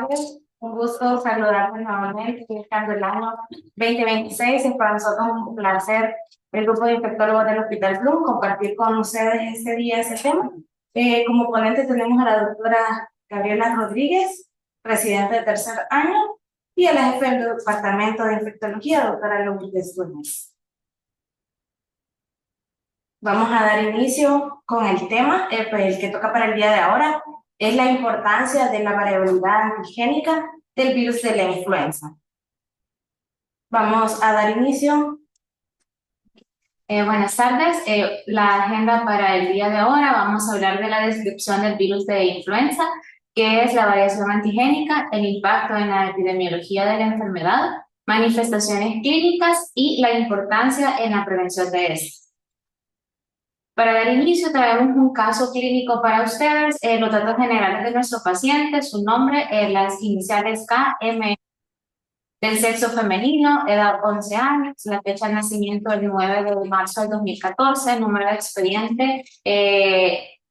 tardes. Un gusto saludarles nuevamente, iniciando el año 2026. Es para nosotros un placer, el grupo de infectólogos del Hospital Bloom, compartir con ustedes este día ese tema. Como ponente tenemos a la doctora Gabriela Rodríguez, residente de tercer año, y a la jefe del departamento de infectología, doctora Lourdes Gómez. Vamos a dar inicio con el tema, el que toca para el día de ahora, es la importancia de la variabilidad antigénica del virus de la influenza. Vamos a dar inicio. Buenas tardes. La agenda para el día de ahora, vamos a hablar de la descripción del virus de influenza, qué es la variación antigénica, el impacto en la epidemiología de la enfermedad, manifestaciones clínicas y la importancia en la prevención de esto. Para dar inicio, traemos un caso clínico para ustedes, los datos generales de nuestro paciente, su nombre, las iniciales KM, del sexo femenino, edad 11 años, la fecha de nacimiento el 9 de marzo del 2014, número de expediente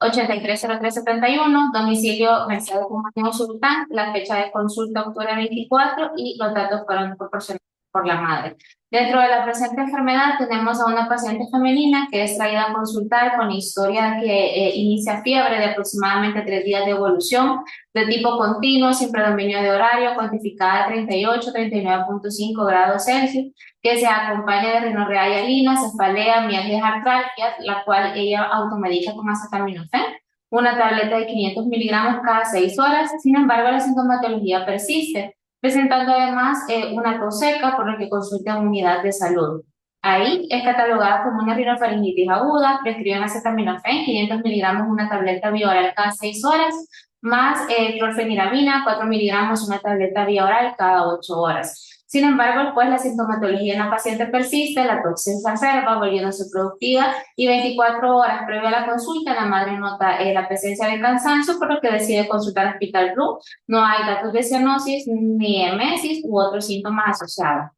830371, domicilio Mercedes Humanio Sultán, la fecha de consulta octubre 24 y los datos fueron proporcionados por la madre. Dentro de la presente enfermedad tenemos a una paciente femenina que es traída a consultar con historia que inicia fiebre de aproximadamente 3 días de evolución, de tipo continuo, sin predominio de horario, cuantificada de 38 39.5 grados Celsius, que se acompaña de rinorrea hialina, cefalea, mialgias artralgias, la cual ella automedica con acetaminofén, una tableta de 500 miligramos cada 6 horas. Sin embargo, la sintomatología persiste, presentando además una tos seca, por lo que consulta en unidad de salud. Ahí es catalogada como una rinofaringitis aguda, prescriben acetaminofén, 500 miligramos, una tableta bioral cada 6 horas, más clorfeniramina, 4 miligramos, una tableta vía oral cada 8 horas. Sin embargo, pues la sintomatología en la paciente persiste, la tos se exacerba, volviéndose productiva, y 24 horas previo a la consulta, la madre nota la presencia de cansancio, por lo que decide consultar al Hospital Bloom. No hay datos de cianosis, ni emesis u otros síntomas asociados.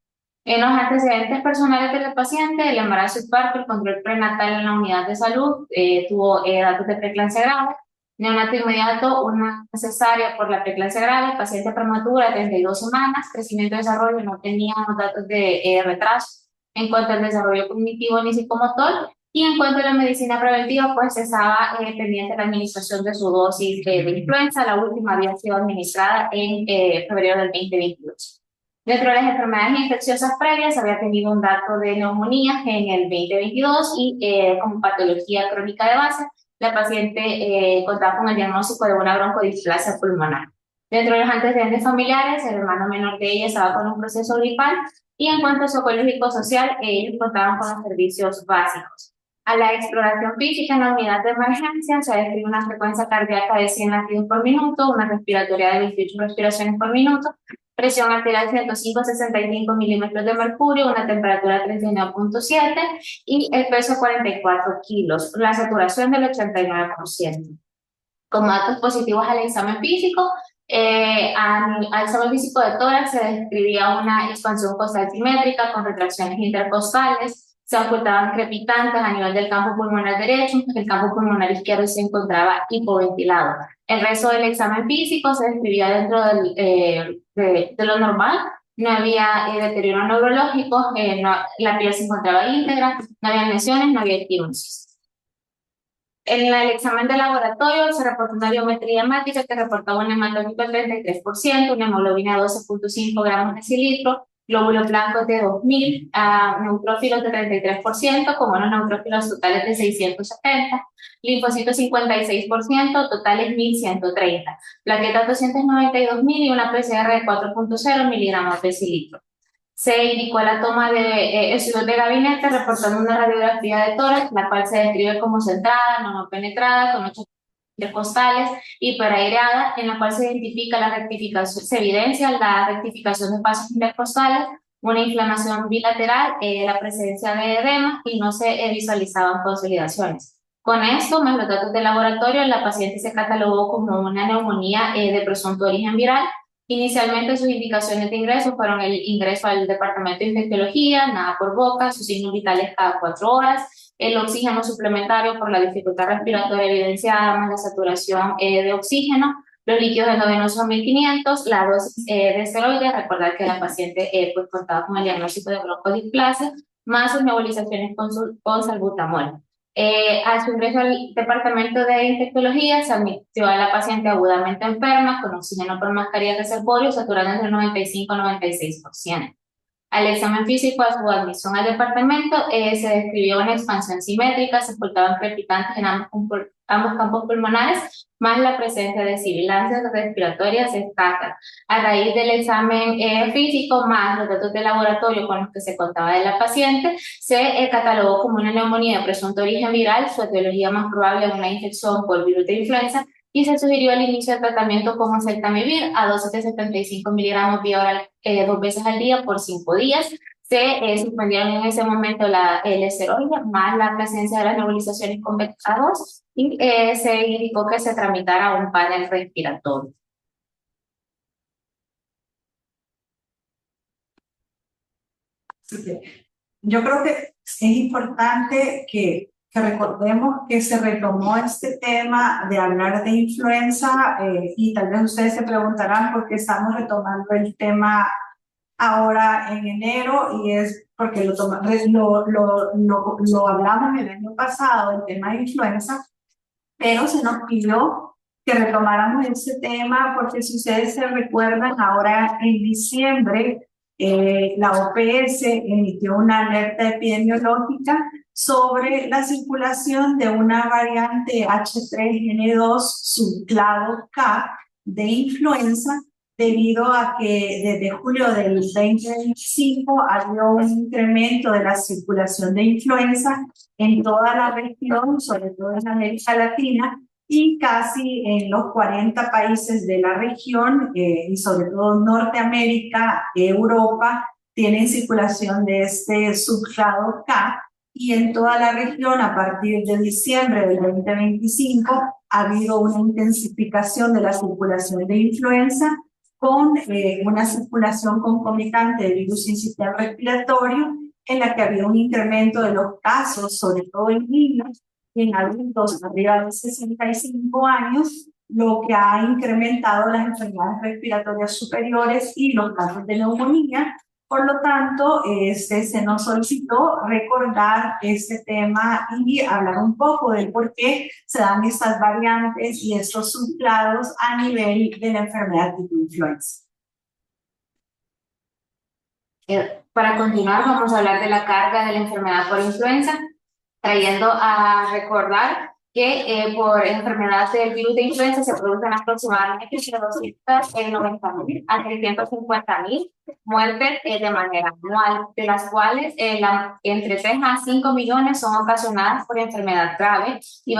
En los antecedentes personales de la paciente, el embarazo y parto, el control prenatal en la unidad de salud, tuvo datos de preeclampsia grave, neonato inmediato, una cesárea por la preeclampsia grave, paciente prematura de 32 semanas, crecimiento y desarrollo, no teníamos datos de retraso en cuanto al desarrollo cognitivo ni psicomotor, y en cuanto a la medicina preventiva, pues estaba pendiente la administración de su dosis de influenza, la última había sido administrada en febrero del 2022. Dentro de las enfermedades infecciosas previas, había tenido un dato de neumonía en el 2022 y como patología crónica de base, la paciente contaba con el diagnóstico de una broncodisplasia pulmonar. Dentro de los antecedentes familiares, el hermano menor de ella estaba con un proceso gripal y en cuanto a psicológico social, ellos contaban con los servicios básicos. A la exploración física en la unidad de emergencia se describe una frecuencia cardíaca de 100 latidos por minuto, una respiratoria de 28 respiraciones por minuto, presión arterial 105-65 milímetros de mercurio, una temperatura 39.7 y el peso 44 kilos, la saturación del 89%. Como datos positivos al examen físico, al examen físico de tórax se describía una expansión costal simétrica con retracciones intercostales, se ocultaban crepitantes a nivel del campo pulmonar derecho, el campo pulmonar izquierdo se encontraba hipoventilado. El resto del examen físico se describía dentro de lo normal, no había deterioro neurológico, la piel se encontraba íntegra, no había lesiones, no había equinosis. En el examen de laboratorio se reportó una biometría hemática que reportaba un hematócrito del 33%, una hemoglobina de 12.5 gramos de cilindro, glóbulos blancos de 2000, neutrófilos de 33%, con unos neutrófilos totales de 670, linfocitos 56%, totales 1130, plaquetas 292.000 y una PCR de 4.0 miligramos de cilindro. Se indicó la toma de estudios de gabinete reportando una radiografía de tórax, la cual se describe como centrada, no penetrada, con 8 intercostales, hiperaireada, en la cual se identifica la rectificación, se evidencia la rectificación de pasos intercostales, una inflamación bilateral, la presencia de edema y no se visualizaban consolidaciones. Con esto, más los datos de laboratorio, la paciente se catalogó como una neumonía de presunto origen viral. Inicialmente sus indicaciones de ingreso fueron el ingreso al departamento de infectología, nada por boca, sus signos vitales cada 4 horas, el oxígeno suplementario por la dificultad respiratoria evidenciada, más la saturación de oxígeno, Los líquidos endovenosos son 1500, la dosis de esteroides, recordar que la paciente pues contaba con el diagnóstico de broncodisplasia, más sus nebulizaciones con salbutamol. A su ingreso al departamento de infectología se admitió a la paciente agudamente enferma con oxígeno por mascarilla reservorio saturado entre el 95 y 96%. Al examen físico a su admisión al departamento se describió una expansión simétrica, se ocultaban palpitantes en ambos campos pulmonares, más la presencia de sibilancias respiratorias escasas. A raíz del examen físico, más los datos de laboratorio con los que se contaba de la paciente, se catalogó como una neumonía de presunto origen viral, su etiología más probable es una infección por virus de influenza, y se sugirió el inicio del tratamiento con oseltamivir a dosis de 75 miligramos vía oral 2 veces al día por 5 días. Se suspendieron en ese momento el esteroide más la presencia de las nebulizaciones con beta-2 y se indicó que se tramitara un panel respiratorio. Yo creo que es importante que recordemos que se retomó este tema de hablar de influenza y tal vez ustedes se preguntarán por qué estamos retomando el tema ahora en enero, y es porque lo hablamos el año pasado, el tema de influenza, pero se nos pidió que retomáramos ese tema porque si ustedes se recuerdan, ahora en diciembre la OPS emitió una alerta epidemiológica sobre la circulación de una variante H3N2 subclado K de influenza, debido a que desde julio del 2025 había un incremento de la circulación de influenza en toda la región, sobre todo en América Latina, y casi en los 40 países de la región, y sobre todo Norteamérica, Europa, tienen circulación de este subclado K, y en toda la región, a partir de diciembre del 2025, ha habido una intensificación de la circulación de influenza, con una circulación concomitante de virus sincitial respiratorio, en la que había un incremento de los casos, sobre todo en niños y en adultos arriba de 65 años, lo que ha incrementado las enfermedades respiratorias superiores y los casos de neumonía. Por lo tanto, se nos solicitó recordar este tema y hablar un poco de por qué se dan estas variantes y estos subclados a nivel de la enfermedad tipo influenza. Para continuar, vamos a hablar de la carga de la enfermedad por influenza, trayendo a recordar que por enfermedad del virus de influenza se producen aproximadamente entre 290.000 a 350.000 muertes de manera anual, de las cuales entre 3 a 5 millones son ocasionadas por enfermedad grave y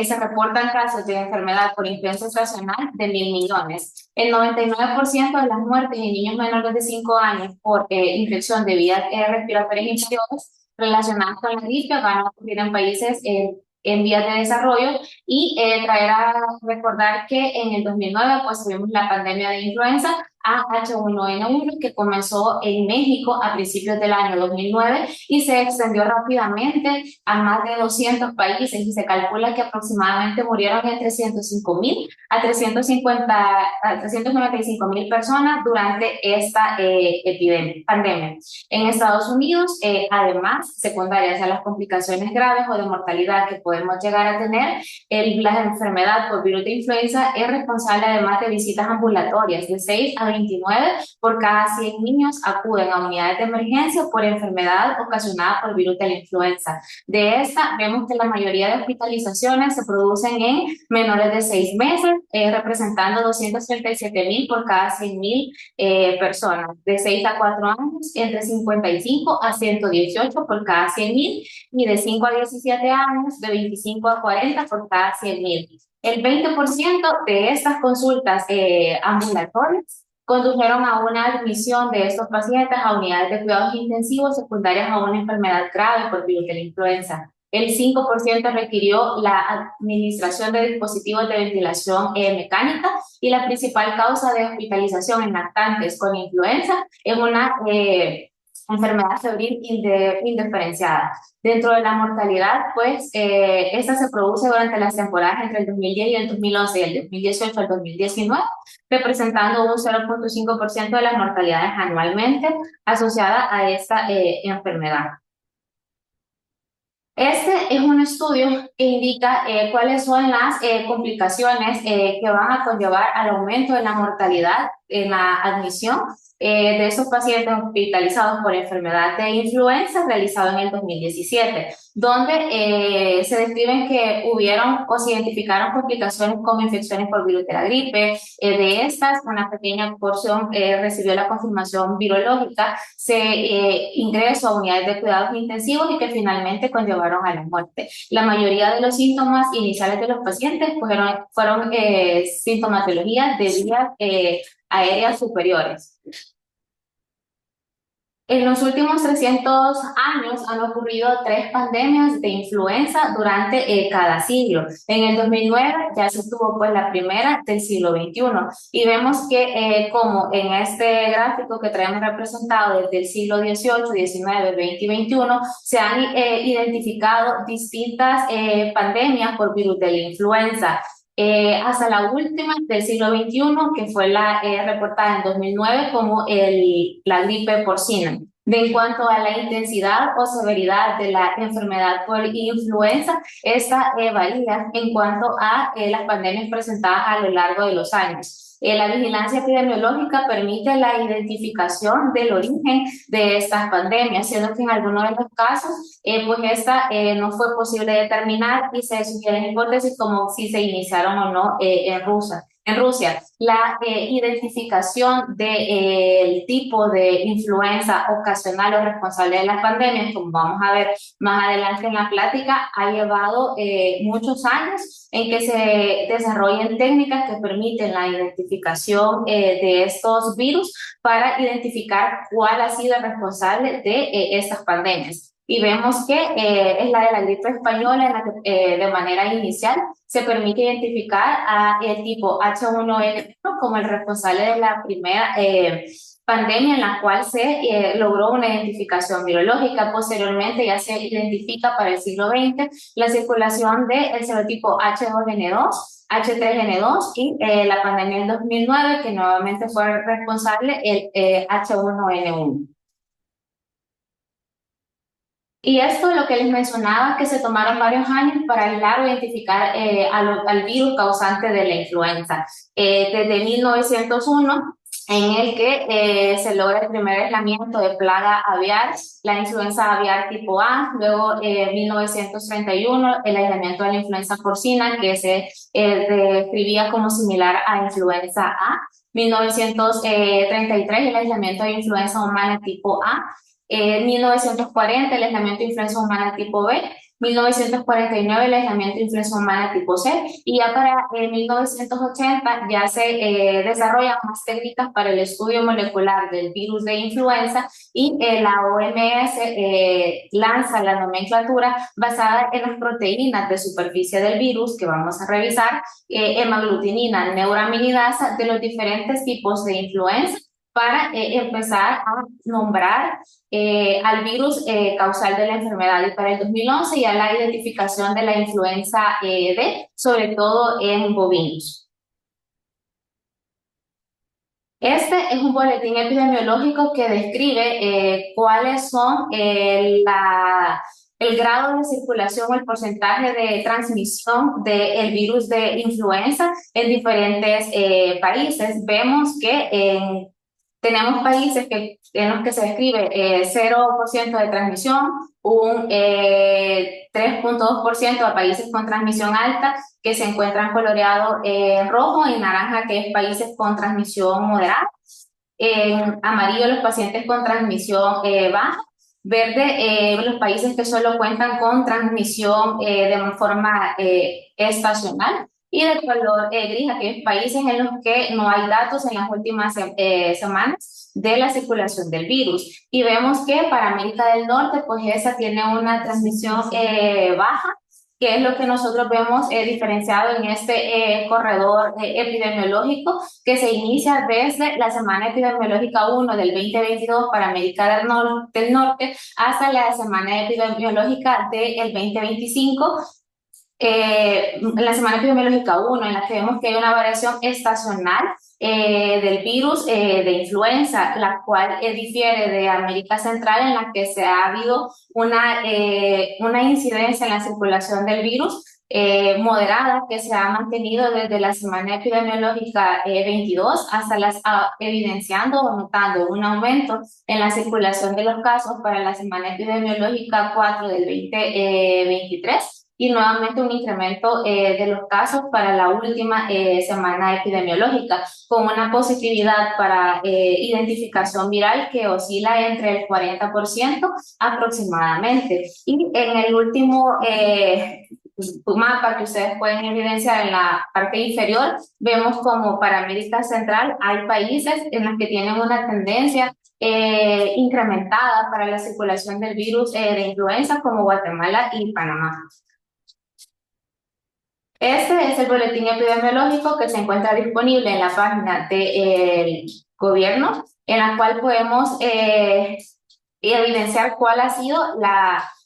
se reportan casos de enfermedad por influenza estacional de 1.000 millones. El 99% de las muertes en niños menores de 5 años por infección de vías respiratorias inferiores relacionadas con la gripe van a ocurrir en países en vías de desarrollo, y traer a recordar que en el 2009 pues tuvimos la pandemia de influenza H1N1 que comenzó en México a principios del año 2009 y se extendió rápidamente a más de 200 países, y se calcula que aproximadamente murieron entre 105.000 a 395.000 personas durante esta pandemia. En Estados Unidos, además, secundarias a las complicaciones graves o de mortalidad que podemos llegar a tener, la enfermedad por virus de influenza es responsable además de visitas ambulatorias de 6 a 29 por cada 100 niños acuden a unidades de emergencia por enfermedad ocasionada por virus de la influenza. De esta, vemos que la mayoría de hospitalizaciones se producen en menores de 6 meses, representando 237.000 por cada 100.000 personas. De 6 a 4 años, entre 55 a 118 por cada 100.000, y de 5 a 17 años, de 25 a 40 por cada 100.000. El 20% de estas consultas ambulatorias condujeron a una admisión de estos pacientes a unidades de cuidados intensivos secundarias a una enfermedad grave por virus de la influenza. El 5% requirió la administración de dispositivos de ventilación mecánica, y la principal causa de hospitalización en lactantes con influenza es una enfermedad febril indiferenciada. Dentro de la mortalidad, pues, esta se produce durante las temporadas entre el 2010 y el 2011 y el 2018 al 2019, representando un 0.5% de las mortalidades anualmente asociadas a esta enfermedad. Este es un estudio que indica cuáles son las complicaciones que van a conllevar al aumento de la mortalidad en la admisión de estos pacientes hospitalizados por enfermedad de influenza realizado en el 2017, donde se describen que hubieron o se identificaron complicaciones como infecciones por virus de la gripe. De estas, una pequeña porción recibió la confirmación virológica, se ingresó a unidades de cuidados intensivos y que finalmente conllevaron a la muerte. La mayoría de los síntomas iniciales de los pacientes fueron sintomatologías de vías aéreas superiores. En los últimos 300 años han ocurrido 3 pandemias de influenza durante cada siglo. En el 2009 ya se tuvo pues la primera del siglo XXI y vemos que como en este gráfico que traemos representado desde el siglo XVIII, XIX, XX y XXI se han identificado distintas pandemias por virus de la influenza. Hasta la última del siglo XXI, que fue la reportada en 2009 como la gripe porcina. En cuanto a la intensidad o severidad de la enfermedad por influenza, esta varía en cuanto a las pandemias presentadas a lo largo de los años. La vigilancia epidemiológica permite la identificación del origen de estas pandemias, siendo que en algunos de los casos, pues esta no fue posible determinar y se sugieren hipótesis como si se iniciaron o no en Rusia. La identificación del tipo de influenza ocasional o responsable de las pandemias, como vamos a ver más adelante en la plática, ha llevado muchos años en que se desarrollen técnicas que permiten la identificación de estos virus para identificar cuál ha sido el responsable de estas pandemias. Y vemos que es la de la gripe española en la que de manera inicial se permite identificar a el tipo H1N1 como el responsable de la primera pandemia en la cual se logró una identificación virológica. Posteriormente ya se identifica para el siglo XX la circulación del serotipo H2N2, H3N2 y la pandemia del 2009 que nuevamente fue responsable el H1N1. Y esto, lo que les mencionaba, que se tomaron varios años para lograr identificar al virus causante de la influenza. Desde 1901, en el que se logra el primer aislamiento de plaga aviar, la influenza aviar tipo A, luego 1931, el aislamiento de la influenza porcina, que se describía como similar a influenza A, 1933, el aislamiento de influenza humana tipo A, 1940 el aislamiento de influenza humana tipo B, 1949 el aislamiento de influenza humana tipo C y ya para 1980 ya se desarrollan más técnicas para el estudio molecular del virus de influenza y la OMS lanza la nomenclatura basada en las proteínas de superficie del virus que vamos a revisar, hemaglutinina neuraminidasa de los diferentes tipos de influenza para empezar a nombrar al virus causal de la enfermedad. Y para el 2011 ya la identificación de la influenza D, sobre todo en bovinos. Este es un boletín epidemiológico que describe cuáles son el grado de circulación o el porcentaje de transmisión del virus de influenza en diferentes países. Vemos que tenemos países en los que se describe 0% de transmisión, un 3.2% a países con transmisión alta, que se encuentran coloreados en rojo, y naranja, que es países con transmisión moderada, en amarillo los pacientes con transmisión baja, verde los países que solo cuentan con transmisión de forma estacional, y de color gris aquellos países en los que no hay datos en las últimas semanas de la circulación del virus. Y vemos que para América del Norte, pues esa tiene una transmisión baja, que es lo que nosotros vemos diferenciado en este corredor epidemiológico que se inicia desde la semana epidemiológica 1 del 2022 para América del Norte hasta la semana epidemiológica del 2025. En la semana epidemiológica 1, en la que vemos que hay una variación estacional del virus de influenza, la cual difiere de América Central, en la que se ha habido una incidencia en la circulación del virus moderada, que se ha mantenido desde la semana epidemiológica 22 hasta evidenciando o notando un aumento en la circulación de los casos para la semana epidemiológica 4 del 2023. Y nuevamente un incremento de los casos para la última semana epidemiológica, con una positividad para identificación viral que oscila entre el 40% aproximadamente. Y en el último mapa que ustedes pueden evidenciar en la parte inferior, vemos como para América Central hay países en los que tienen una tendencia incrementada para la circulación del virus de influenza, como Guatemala y Panamá. Este es el boletín epidemiológico que se encuentra disponible en la página del gobierno, en la cual podemos evidenciar cuál ha sido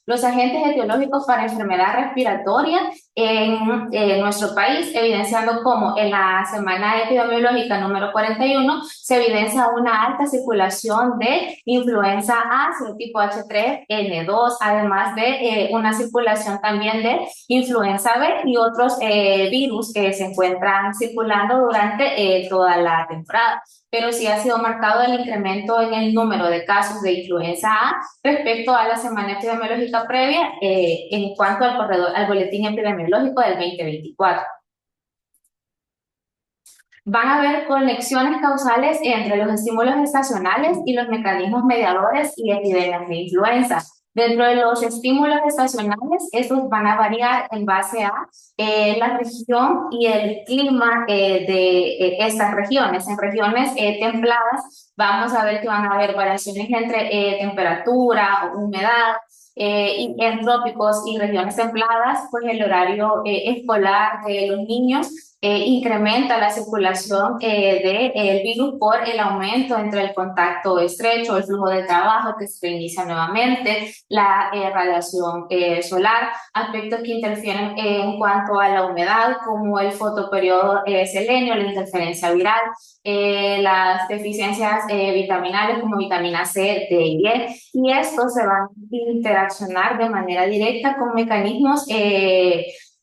los agentes etiológicos para enfermedad respiratoria en nuestro país, evidenciando cómo en la semana epidemiológica número 41 se evidencia una alta circulación de influenza A, serotipo H3N2, además de una circulación también de influenza B y otros virus que se encuentran circulando durante toda la temporada. Pero sí ha sido marcado el incremento en el número de casos de influenza A respecto a la semana epidemiológica previa en cuanto al boletín epidemiológico del 2024. Van a haber conexiones causales entre los estímulos estacionales y los mecanismos mediadores y epidemias de influenza. Dentro de los estímulos estacionales, estos van a variar en base a la región y el clima de estas regiones. En regiones templadas vamos a ver que van a haber variaciones entre temperatura, humedad, y en trópicos y regiones templadas, pues el horario escolar de los niños incrementa la circulación del virus por el aumento entre el contacto estrecho, el flujo de trabajo que se inicia nuevamente, la radiación solar, aspectos que interfieren en cuanto a la humedad, como el fotoperiodo selenio, la interferencia viral, las deficiencias vitaminales como vitamina C, D y E, y estos se van a interaccionar de manera directa con mecanismos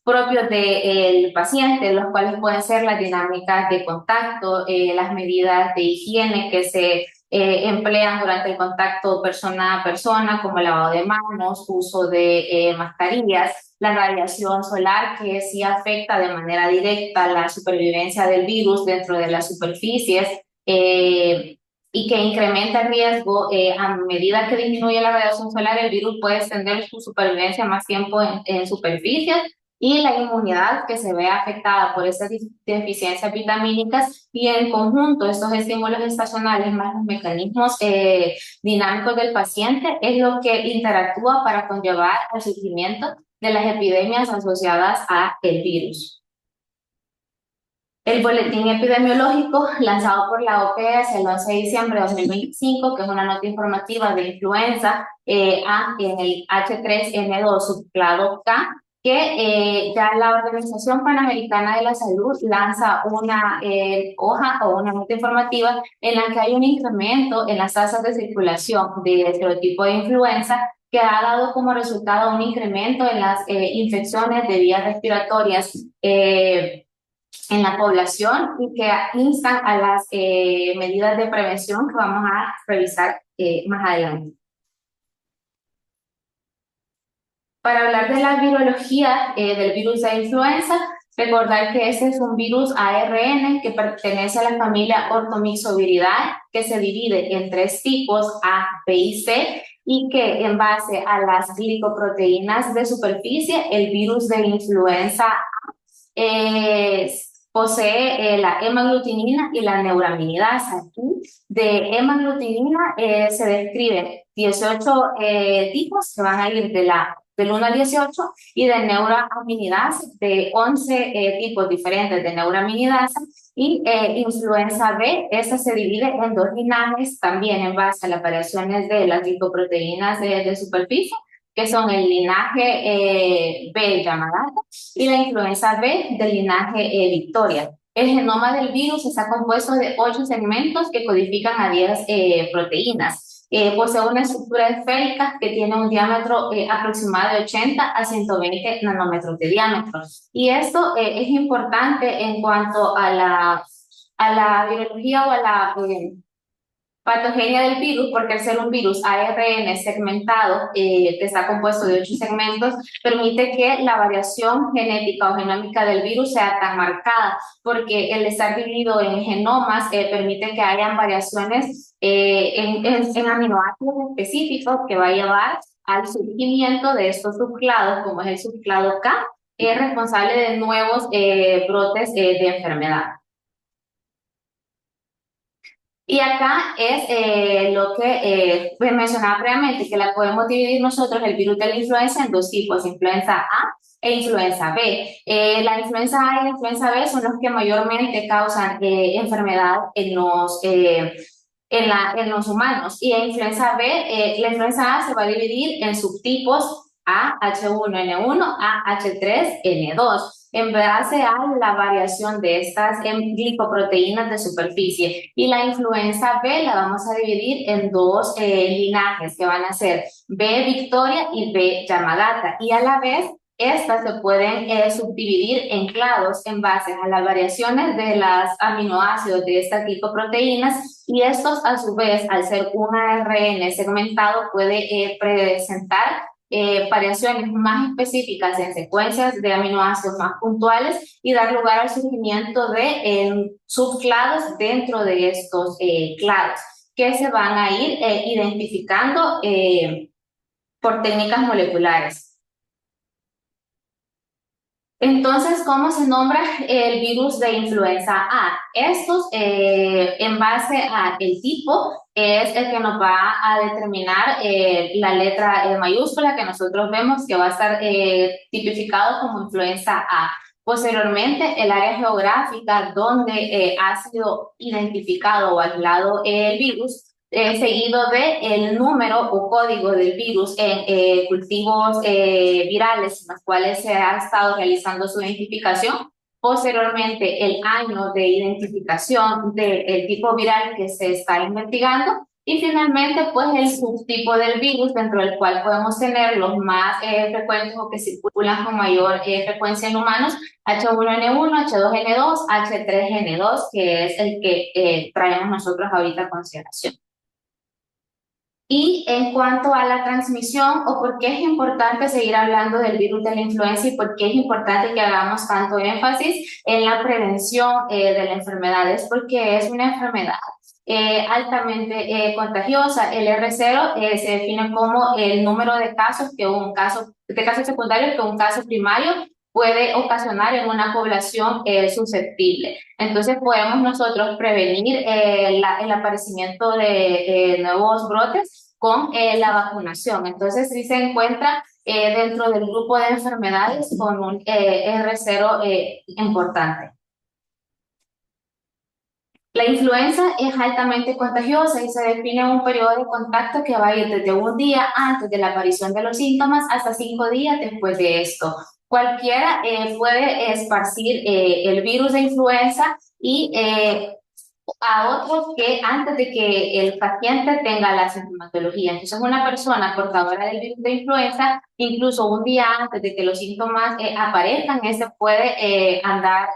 propios del paciente, los cuales pueden ser las dinámicas de contacto, las medidas de higiene que se emplean durante el contacto persona a persona, como el lavado de manos, uso de mascarillas, la radiación solar que sí afecta de manera directa la supervivencia del virus dentro de las superficies y que incrementa el riesgo a medida que disminuye la radiación solar, el virus puede extender su supervivencia más tiempo en superficies, y la inmunidad que se ve afectada por estas deficiencias vitamínicas, y en conjunto estos estímulos estacionales más los mecanismos dinámicos del paciente es lo que interactúa para conllevar al surgimiento de las epidemias asociadas a el virus. El boletín epidemiológico lanzado por la OPS el 11 de diciembre de 2025, que es una nota informativa de influenza A en el H3N2 subclado K, que ya la Organización Panamericana de la Salud lanza una hoja o una nota informativa en la que hay un incremento en las tasas de circulación de serotipo de influenza, que ha dado como resultado un incremento en las infecciones de vías respiratorias en la población, y que instan a las medidas de prevención que vamos a revisar más adelante. Para hablar de la virología del virus de influenza, recordar que este es un virus ARN que pertenece a la familia Orthomyxoviridae, que se divide en 3 tipos, A, B y C, y que en base a las glicoproteínas de superficie, el virus de influenza A posee la hemaglutinina y la neuraminidasa. Aquí de hemaglutinina se describen 18 tipos que van a ir de la del 1 al 18 y de neuraminidasa de 11 tipos diferentes de neuraminidasa. Y influenza B, esta se divide en dos linajes también en base a las variaciones de las glicoproteínas de superficie, que son el linaje B Yamagata y la influenza B del linaje Victoria. El genoma del virus está compuesto de 8 segmentos que codifican a 10 proteínas. Posee una estructura esférica que tiene un diámetro aproximado de 80 a 120 nanómetros de diámetro. Y esto es importante en cuanto a la virología o a la patogenia del virus, porque al ser un virus ARN segmentado, que está compuesto de 8 segmentos, permite que la variación genética o genómica del virus sea tan marcada, porque el estar dividido en genomas permite que hayan variaciones en aminoácidos específicos que va a llevar al surgimiento de estos subclados, como es el subclado K, que es responsable de nuevos brotes de enfermedad. Y acá es lo que mencionaba previamente, que la podemos dividir nosotros, el virus de la influenza, en dos tipos, influenza A e influenza B. La influenza A y la influenza B son los que mayormente causan enfermedad en los humanos. Y la influenza B, la influenza A se va a dividir en subtipos A, H1N1, A, H3N2, en base a la variación de estas glicoproteínas de superficie. Y la influenza B la vamos a dividir en dos linajes que van a ser B Victoria y B Yamagata. Y a la vez, estas se pueden subdividir en clados en base a las variaciones de los aminoácidos de estas glicoproteínas, y estos a su vez, al ser un ARN segmentado, puede presentar variaciones más específicas en secuencias de aminoácidos más puntuales y dar lugar al surgimiento de subclados dentro de estos clados, que se van a ir identificando por técnicas moleculares. Entonces, ¿cómo se nombra el virus de influenza A? Estos, en base al tipo, es el que nos va a determinar la letra mayúscula que nosotros vemos que va a estar tipificado como influenza A. Posteriormente, el área geográfica donde ha sido identificado o aislado el virus, seguido de el número o código del virus en cultivos virales en los cuales se ha estado realizando su identificación. Posteriormente, el año de identificación del tipo viral que se está investigando. Y finalmente, pues el subtipo del virus dentro del cual podemos tener los más frecuentes o que circulan con mayor frecuencia en humanos, H1N1, H2N2, H3N2, que es el que traemos nosotros ahorita a consideración. Y en cuanto a la transmisión, o por qué es importante seguir hablando del virus de la influenza y por qué es importante que hagamos tanto énfasis en la prevención de la enfermedad, es porque es una enfermedad altamente contagiosa. El R0 se define como el número de casos secundarios que un caso primario puede ocasionar en una población susceptible. Entonces podemos nosotros prevenir el aparecimiento de nuevos brotes con la vacunación. Entonces sí se encuentra dentro del grupo de enfermedades con un R0 importante. La influenza es altamente contagiosa y se define un periodo de contacto que va a ir desde un día antes de la aparición de los síntomas hasta 5 días después de esto. Cualquiera puede esparcir el virus de influenza y a otros que antes de que el paciente tenga la sintomatología. Entonces, una persona portadora del virus de influenza, incluso un día antes de que los síntomas aparezcan, puede andar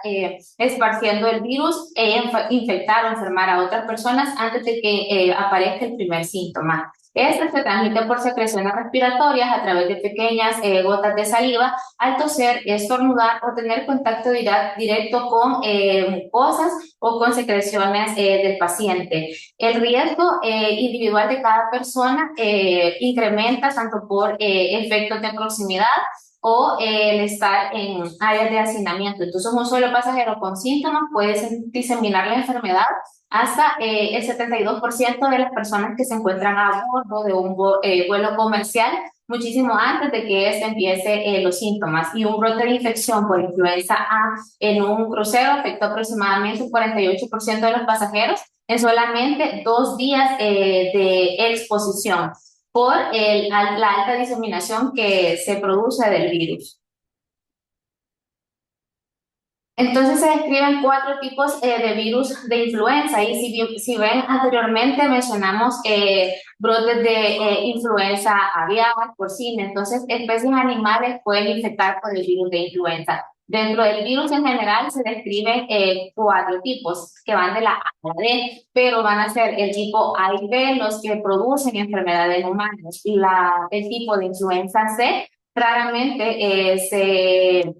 esparciendo el virus e infectar o enfermar a otras personas antes de que aparezca el primer síntoma. Este se transmite por secreciones respiratorias a través de pequeñas gotas de saliva al toser, estornudar o tener contacto directo con mucosas o con secreciones del paciente. El riesgo individual de cada persona incrementa tanto por efectos de proximidad o el estar en áreas de hacinamiento. Entonces, un solo pasajero con síntomas puede diseminar la enfermedad hasta el 72% de las personas que se encuentran a bordo de un vuelo comercial muchísimo antes de que este empiece los síntomas. Y un brote de infección por influenza A en un crucero afectó aproximadamente un 48% de los pasajeros en solamente 2 días de exposición por la alta diseminación que se produce del virus. Entonces se describen 4 tipos de virus de influenza y si ven anteriormente mencionamos brotes de influenza aviar, porcina, entonces especies animales pueden infectar por el virus de influenza. Dentro del virus en general se describen 4 tipos que van de la A a la D, pero van a ser el tipo A y B los que producen enfermedades en humanos y el tipo de influenza C raramente se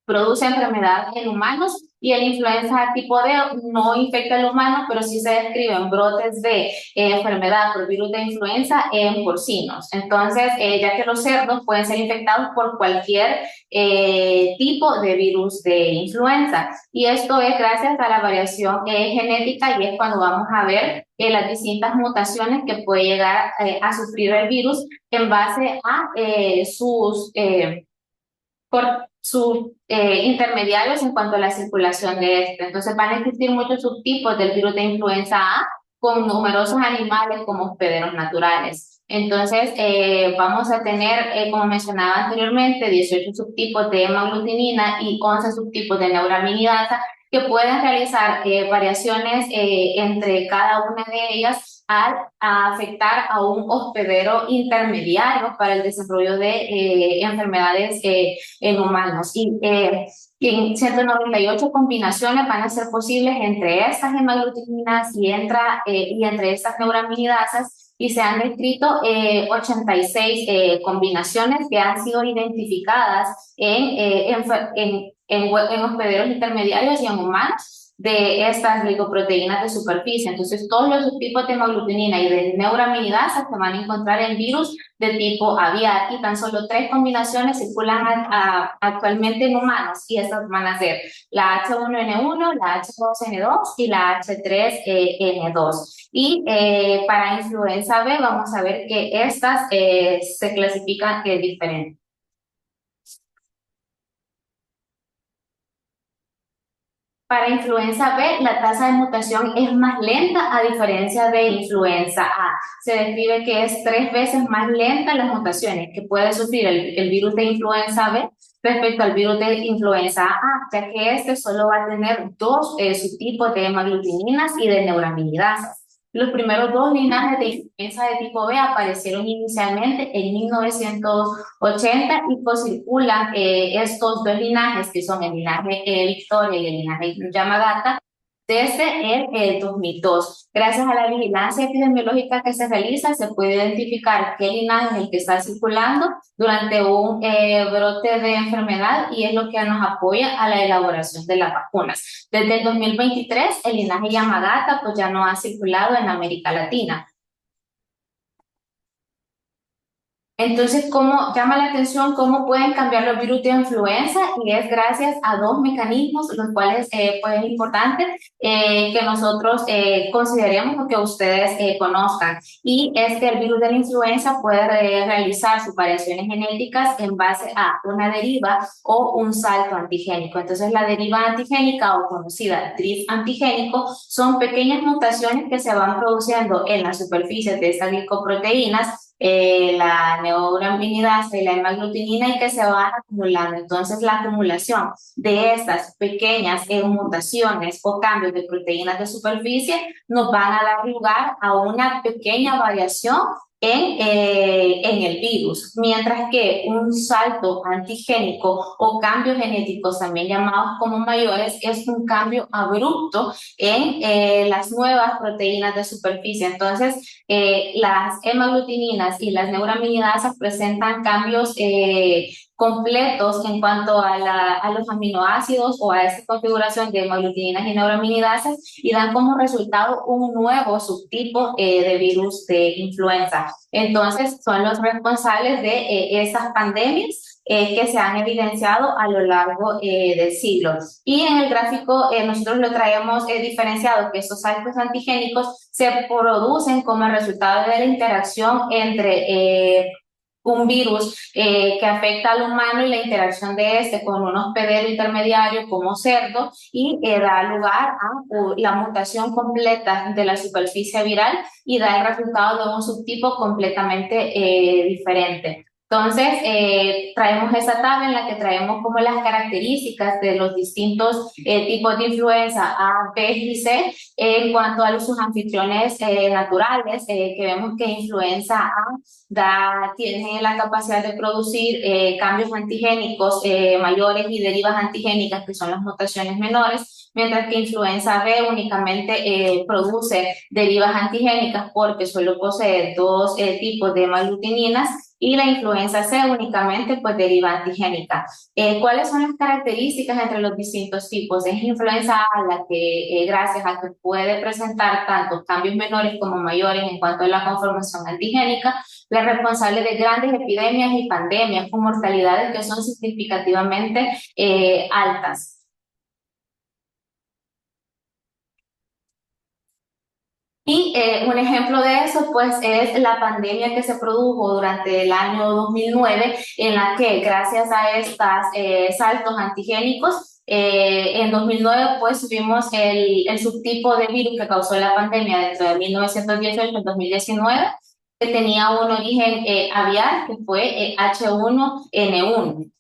produce enfermedad en humanos y el influenza tipo D no infecta al humano, pero sí se describen brotes de enfermedad por virus de influenza en porcinos. Entonces, ya que los cerdos pueden ser infectados por cualquier tipo de virus de influenza. Y esto es gracias a la variación genética y es cuando vamos a ver las distintas mutaciones que puede llegar a sufrir el virus en base a sus intermediarios en cuanto a la circulación de este. Entonces van a existir muchos subtipos del virus de influenza A con numerosos animales como hospederos naturales. Entonces vamos a tener, como mencionaba anteriormente, 18 subtipos de hemaglutinina y 11 subtipos de neuraminidasa que pueden realizar variaciones entre cada una de ellas a afectar a un hospedero intermediario para el desarrollo de enfermedades en humanos. Y 198 combinaciones van a ser posibles entre estas hemaglutininas y entre estas neuraminidasas y se han descrito 86 combinaciones que han sido identificadas en hospederos intermediarios y en humanos de estas glicoproteínas de superficie. Entonces, todos los subtipos de hemaglutinina y de neuraminidasa se van a encontrar en virus de tipo aviar y tan solo 3 combinaciones circulan actualmente en humanos y estas van a ser la H1N1, la H2N2 y la H3N2. Y para influenza B vamos a ver que estas se clasifican diferente. Para influenza B, la tasa de mutación es más lenta a diferencia de influenza A. Se describe que es 3 veces más lenta las mutaciones que puede sufrir el virus de influenza B respecto al virus de influenza A, ya que este solo va a tener 2 subtipos de hemaglutininas y de neuraminidasas. Los primeros 2 linajes de influenza de tipo B aparecieron inicialmente en 1980 y co-circulan estos 2 linajes, que son el linaje Victoria y el linaje Yamagata, desde el 2002. Gracias a la vigilancia epidemiológica que se realiza, se puede identificar qué linaje es el que está circulando durante un brote de enfermedad y es lo que nos apoya a la elaboración de las vacunas. Desde el 2023, el linaje Yamagata pues ya no ha circulado en América Latina. Entonces, ¿cómo llama la atención cómo pueden cambiar los virus de influenza? Y es gracias a 2 mecanismos, los cuales pues, es importante que nosotros consideremos o que ustedes conozcan. Y es que el virus de la influenza puede realizar sus variaciones genéticas en base a una deriva o un salto antigénico. Entonces, la deriva antigénica o conocida drift antigénico son pequeñas mutaciones que se van produciendo en las superficies de estas glicoproteínas, la neuraminidasa y la hemaglutinina y que se van acumulando. Entonces, la acumulación de estas pequeñas mutaciones o cambios de proteínas de superficie nos van a dar lugar a una pequeña variación en el virus, mientras que un salto antigénico o cambios genéticos, también llamados como mayores, es un cambio abrupto en las nuevas proteínas de superficie. Entonces, las hemaglutininas y las neuraminidasas presentan cambios completos en cuanto a los aminoácidos o a esta configuración de hemaglutininas y neuraminidasas y dan como resultado un nuevo subtipo de virus de influenza. Entonces, son los responsables de esas pandemias que se han evidenciado a lo largo del siglo. Y en el gráfico nosotros lo traemos diferenciado, que estos saltos antigénicos se producen como resultado de la interacción entre un virus que afecta al humano y la interacción de este con un hospedero intermediario como cerdo y da lugar a la mutación completa de la superficie viral y da el resultado de un subtipo completamente diferente. Entonces, traemos esa tabla en la que traemos como las características de los distintos tipos de influenza A, B y C en cuanto a sus anfitriones naturales, que vemos que influenza A tiene la capacidad de producir cambios antigénicos mayores y derivas antigénicas, que son las mutaciones menores, mientras que influenza B únicamente produce derivas antigénicas porque solo posee dos tipos de hemaglutininas, y la influenza C únicamente pues deriva antigénica. ¿Cuáles son las características entre los distintos tipos? Es influenza A la que gracias a que puede presentar tanto cambios menores como mayores en cuanto a la conformación antigénica, la responsable de grandes epidemias y pandemias con mortalidades que son significativamente altas. Y un ejemplo de eso, pues, es la pandemia que se produjo durante el año 2009, en la que gracias a estos saltos antigénicos, en 2009, pues, tuvimos el subtipo de virus que causó la pandemia dentro de 1918 al 2019, que tenía un origen aviar, que fue H1N1.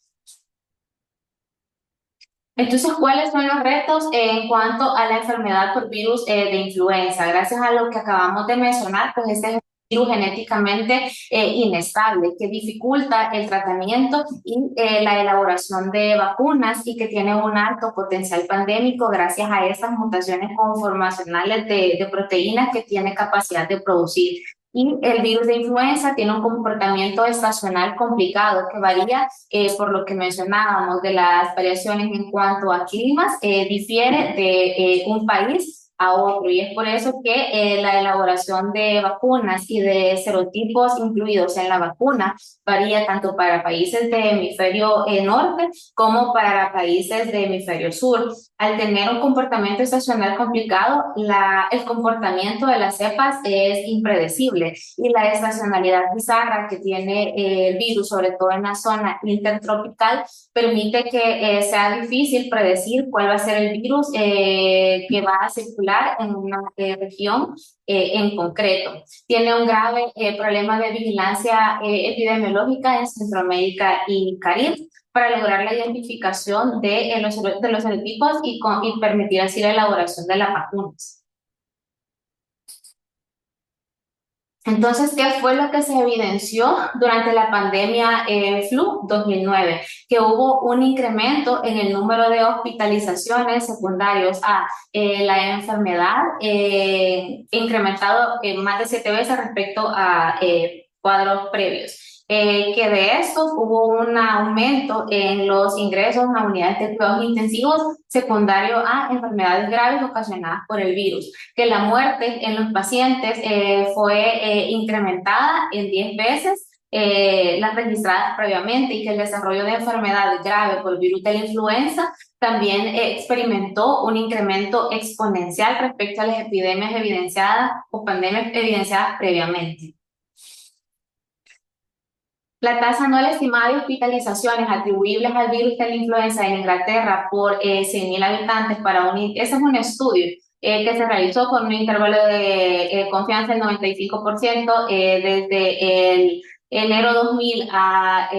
Entonces, ¿cuáles son los retos en cuanto a la enfermedad por virus de influenza? Gracias a lo que acabamos de mencionar, pues este es un virus genéticamente inestable que dificulta el tratamiento y la elaboración de vacunas y que tiene un alto potencial pandémico gracias a estas mutaciones conformacionales de proteínas que tiene capacidad de producir. Y el virus de influenza tiene un comportamiento estacional complicado que varía, por lo que mencionábamos, de las variaciones en cuanto a climas, difiere de un país a otro. Y es por eso que la elaboración de vacunas y de serotipos incluidos en la vacuna varía tanto para países de hemisferio norte como para países de hemisferio sur. Al tener un comportamiento estacional complicado, el comportamiento de las cepas es impredecible y la estacionalidad bizarra que tiene el virus, sobre todo en la zona intertropical, permite que sea difícil predecir cuál va a ser el virus que va a circular en una región en concreto. Tiene un grave problema de vigilancia epidemiológica en Centroamérica y Caribe, para lograr la identificación de los serotipos y permitir así la elaboración de las vacunas. Entonces, ¿qué fue lo que se evidenció durante la pandemia flu 2009? Que hubo un incremento en el número de hospitalizaciones secundarios a la enfermedad, incrementado más de 7 veces respecto a cuadros previos. Que de estos hubo un aumento en los ingresos a unidades de cuidados intensivos secundario a enfermedades graves ocasionadas por el virus, que la muerte en los pacientes fue incrementada en 10 veces las registradas previamente, y que el desarrollo de enfermedad grave por el virus de la influenza también experimentó un incremento exponencial respecto a las epidemias evidenciadas o pandemias evidenciadas previamente. La tasa anual estimada de hospitalizaciones atribuibles al virus de la influenza en Inglaterra por 100.000 habitantes ese es un estudio que se realizó con un intervalo de confianza del 95% desde el enero 2000 a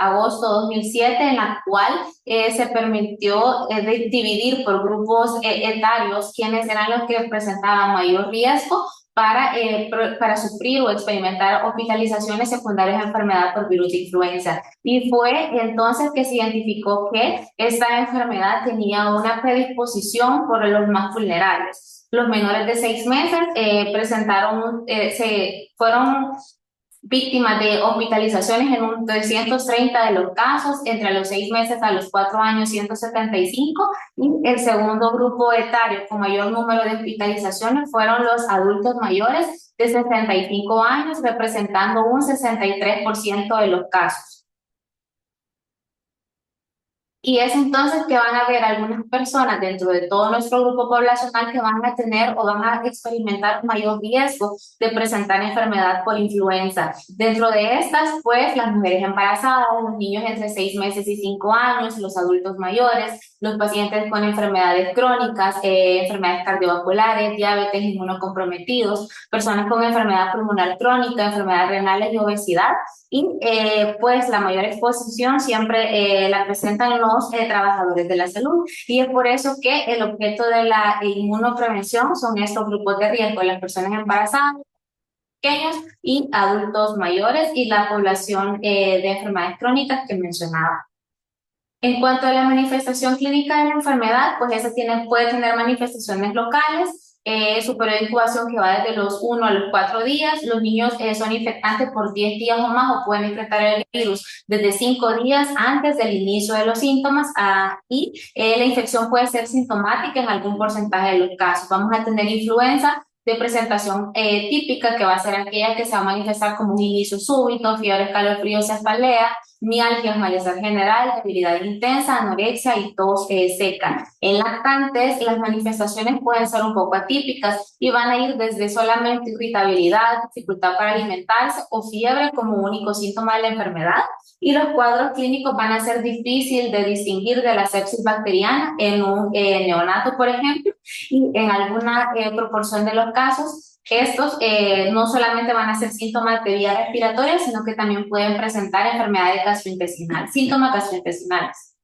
agosto 2007, en la cual se permitió dividir por grupos etarios quienes eran los que presentaban mayor riesgo para sufrir o experimentar hospitalizaciones secundarias a enfermedad por virus de influenza. Y fue entonces que se identificó que esta enfermedad tenía una predisposición por los más vulnerables. Los menores de 6 meses fueron víctimas de hospitalizaciones en un 330 de los casos, entre los 6 meses a los 4 años 175, y el segundo grupo etario con mayor número de hospitalizaciones fueron los adultos mayores de 65 años, representando un 63% de los casos. Y es entonces que van a haber algunas personas dentro de todo nuestro grupo poblacional que van a tener o van a experimentar mayor riesgo de presentar enfermedad por influenza. Dentro de estas, pues, las mujeres embarazadas, los niños entre 6 meses y 5 años, los adultos mayores, los pacientes con enfermedades crónicas, enfermedades cardiovasculares, diabetes, inmunocomprometidos, personas con enfermedad pulmonar crónica, enfermedades renales y obesidad. Y pues la mayor exposición siempre la presentan los trabajadores de la salud, y es por eso que el objeto de la inmunoprevención son estos grupos de riesgo: las personas embarazadas, pequeños y adultos mayores, y la población de enfermedades crónicas que mencionaba. En cuanto a la manifestación clínica de la enfermedad, pues esa puede tener manifestaciones locales, su periodo de incubación que va desde los 1 a los 4 días. Los niños son infectantes por 10 días o más, o pueden infectar el virus desde 5 días antes del inicio de los síntomas, y la infección puede ser sintomática en algún porcentaje de los casos. Vamos a tener influenza de presentación típica, que va a ser aquella que se va a manifestar como un inicio súbito, fiebre, escalofrío, cefalea, mialgias, malestar general, debilidad intensa, anorexia y tos seca. En lactantes, las manifestaciones pueden ser un poco atípicas y van a ir desde solamente irritabilidad, dificultad para alimentarse o fiebre como único síntoma de la enfermedad. Y los cuadros clínicos van a ser difícil de distinguir de la sepsis bacteriana en un neonato, por ejemplo, y en alguna proporción de los casos, estos no solamente van a ser síntomas de vía respiratoria, sino que también pueden presentar enfermedades gastrointestinales, síntomas gastrointestinales.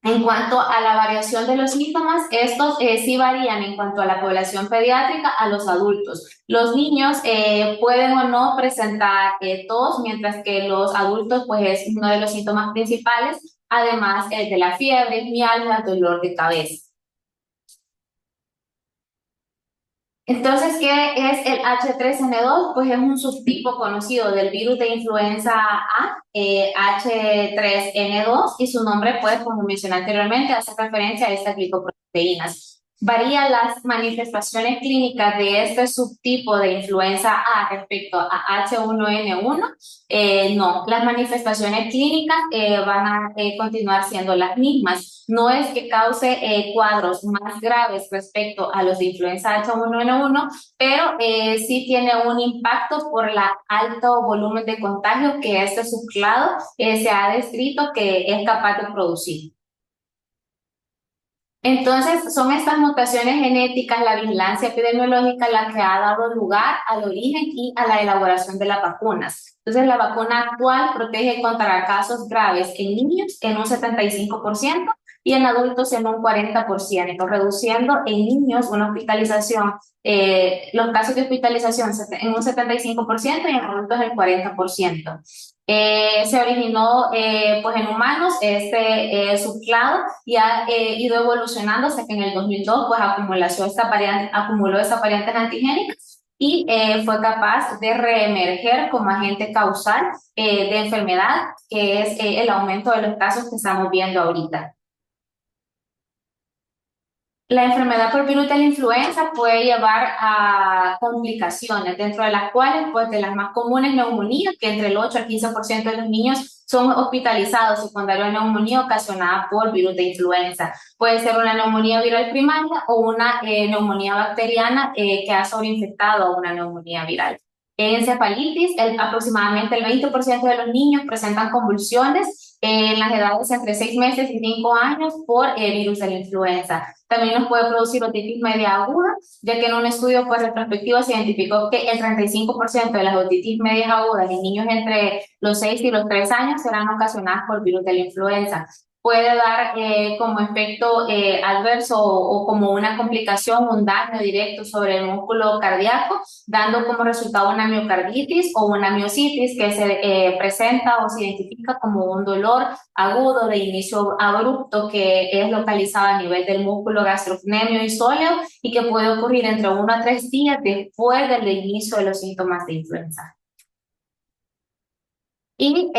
En cuanto a la variación de los síntomas, estos sí varían en cuanto a la población pediátrica a los adultos. Los niños pueden o no presentar tos, mientras que los adultos, pues, es uno de los síntomas principales, además de la fiebre, mialgia, dolor de cabeza. Entonces, ¿qué es el H3N2? Pues es un subtipo conocido del virus de influenza A, H3N2, y su nombre, pues, como mencioné anteriormente, hace referencia a estas glicoproteínas. ¿Varían las manifestaciones clínicas de este subtipo de influenza A respecto a H1N1? No, las manifestaciones clínicas van a continuar siendo las mismas. No es que cause cuadros más graves respecto a los de influenza H1N1, pero sí tiene un impacto por el alto volumen de contagio que este subclado se ha descrito que es capaz de producir. Entonces, son estas mutaciones genéticas, la vigilancia epidemiológica, la que ha dado lugar al origen y a la elaboración de las vacunas. Entonces, la vacuna actual protege contra casos graves en niños en un 75% y en adultos en un 40%, reduciendo en niños una hospitalización, los casos de hospitalización en un 75% y en adultos el 40%. Se originó pues en humanos este subclado y ha ido evolucionando hasta que en el 2002 pues acumuló estas variantes antigénicas y fue capaz de reemerger como agente causal de enfermedad, que es el aumento de los casos que estamos viendo ahorita. La enfermedad por virus de la influenza puede llevar a complicaciones, dentro de las cuales, pues, de las más comunes, neumonía, que entre el 8 al 15% de los niños son hospitalizados secundario a neumonía ocasionada por virus de influenza. Puede ser una neumonía viral primaria o una neumonía bacteriana que ha sobreinfectado a una neumonía viral. En encefalitis, aproximadamente el 20% de los niños presentan convulsiones en las edades entre 6 meses y 5 años por virus de la influenza. También nos puede producir otitis media aguda, ya que en un estudio pues, retrospectivo se identificó que el 35% de las otitis medias agudas en niños entre los 6 y los 3 años serán ocasionadas por virus de la influenza. puede dar como efecto adverso o como una complicación, un daño directo sobre el músculo cardíaco, dando como resultado una miocarditis o una miositis que se presenta o se identifica como un dolor agudo de inicio abrupto que es localizado a nivel del músculo gastrocnemio y sóleo y que puede ocurrir entre 1 a 3 días después del inicio de los síntomas de influenza. Y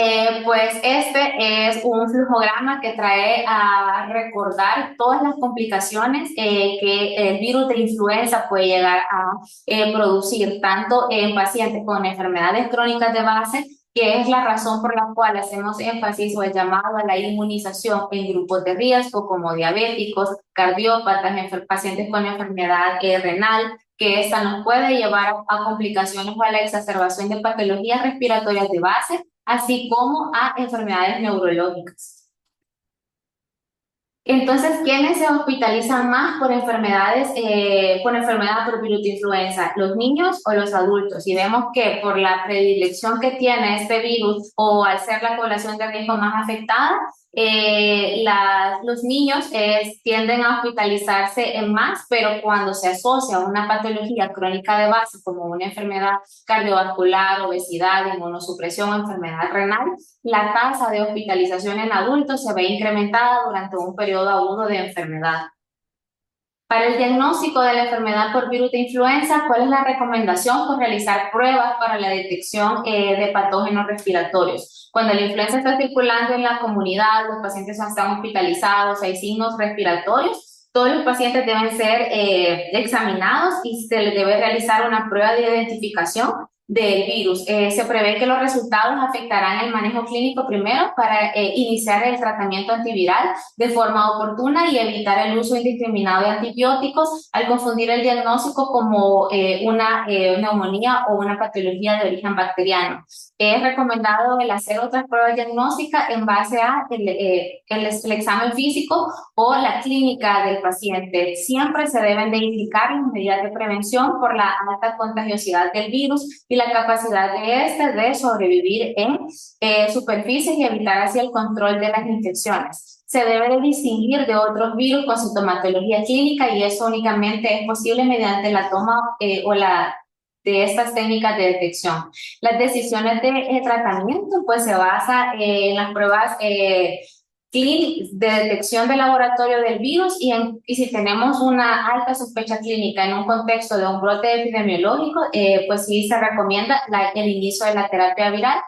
pues este es un flujograma que trae a recordar todas las complicaciones que el virus de influenza puede llegar a producir, tanto en pacientes con enfermedades crónicas de base, que es la razón por la cual hacemos énfasis o el llamado a la inmunización en grupos de riesgo como diabéticos, cardiópatas, pacientes con enfermedad renal, que esta nos puede llevar a complicaciones o a la exacerbación de patologías respiratorias de base, así como a enfermedades neurológicas. Entonces, ¿quiénes se hospitalizan más por enfermedades, por enfermedad por virus de influenza? ¿Los niños o los adultos? Y vemos que por la predilección que tiene este virus o al ser la población de riesgo más afectada, los niños tienden a hospitalizarse en más, pero cuando se asocia a una patología crónica de base como una enfermedad cardiovascular, obesidad, inmunosupresión o enfermedad renal, la tasa de hospitalización en adultos se ve incrementada durante un periodo agudo de enfermedad. Para el diagnóstico de la enfermedad por virus de influenza, ¿cuál es la recomendación? Pues realizar pruebas para la detección de patógenos respiratorios. Cuando la influenza está circulando en la comunidad, los pacientes están hospitalizados, hay signos respiratorios, todos los pacientes deben ser examinados y se les debe realizar una prueba de identificación del virus. Se prevé que los resultados afectarán el manejo clínico primero para iniciar el tratamiento antiviral de forma oportuna y evitar el uso indiscriminado de antibióticos al confundir el diagnóstico como una neumonía o una patología de origen bacteriano. Es recomendado el hacer otras pruebas diagnósticas en base a el examen físico o la clínica del paciente. Siempre se deben de indicar las medidas de prevención por la alta contagiosidad del virus y la capacidad de este de sobrevivir en superficies y evitar así el control de las infecciones. Se debe de distinguir de otros virus con sintomatología clínica y eso únicamente es posible mediante la toma de estas técnicas de detección. Las decisiones de tratamiento pues se basan en las pruebas de detección de laboratorio del virus y si tenemos una alta sospecha clínica en un contexto de un brote epidemiológico, pues sí se recomienda el inicio de la terapia viral,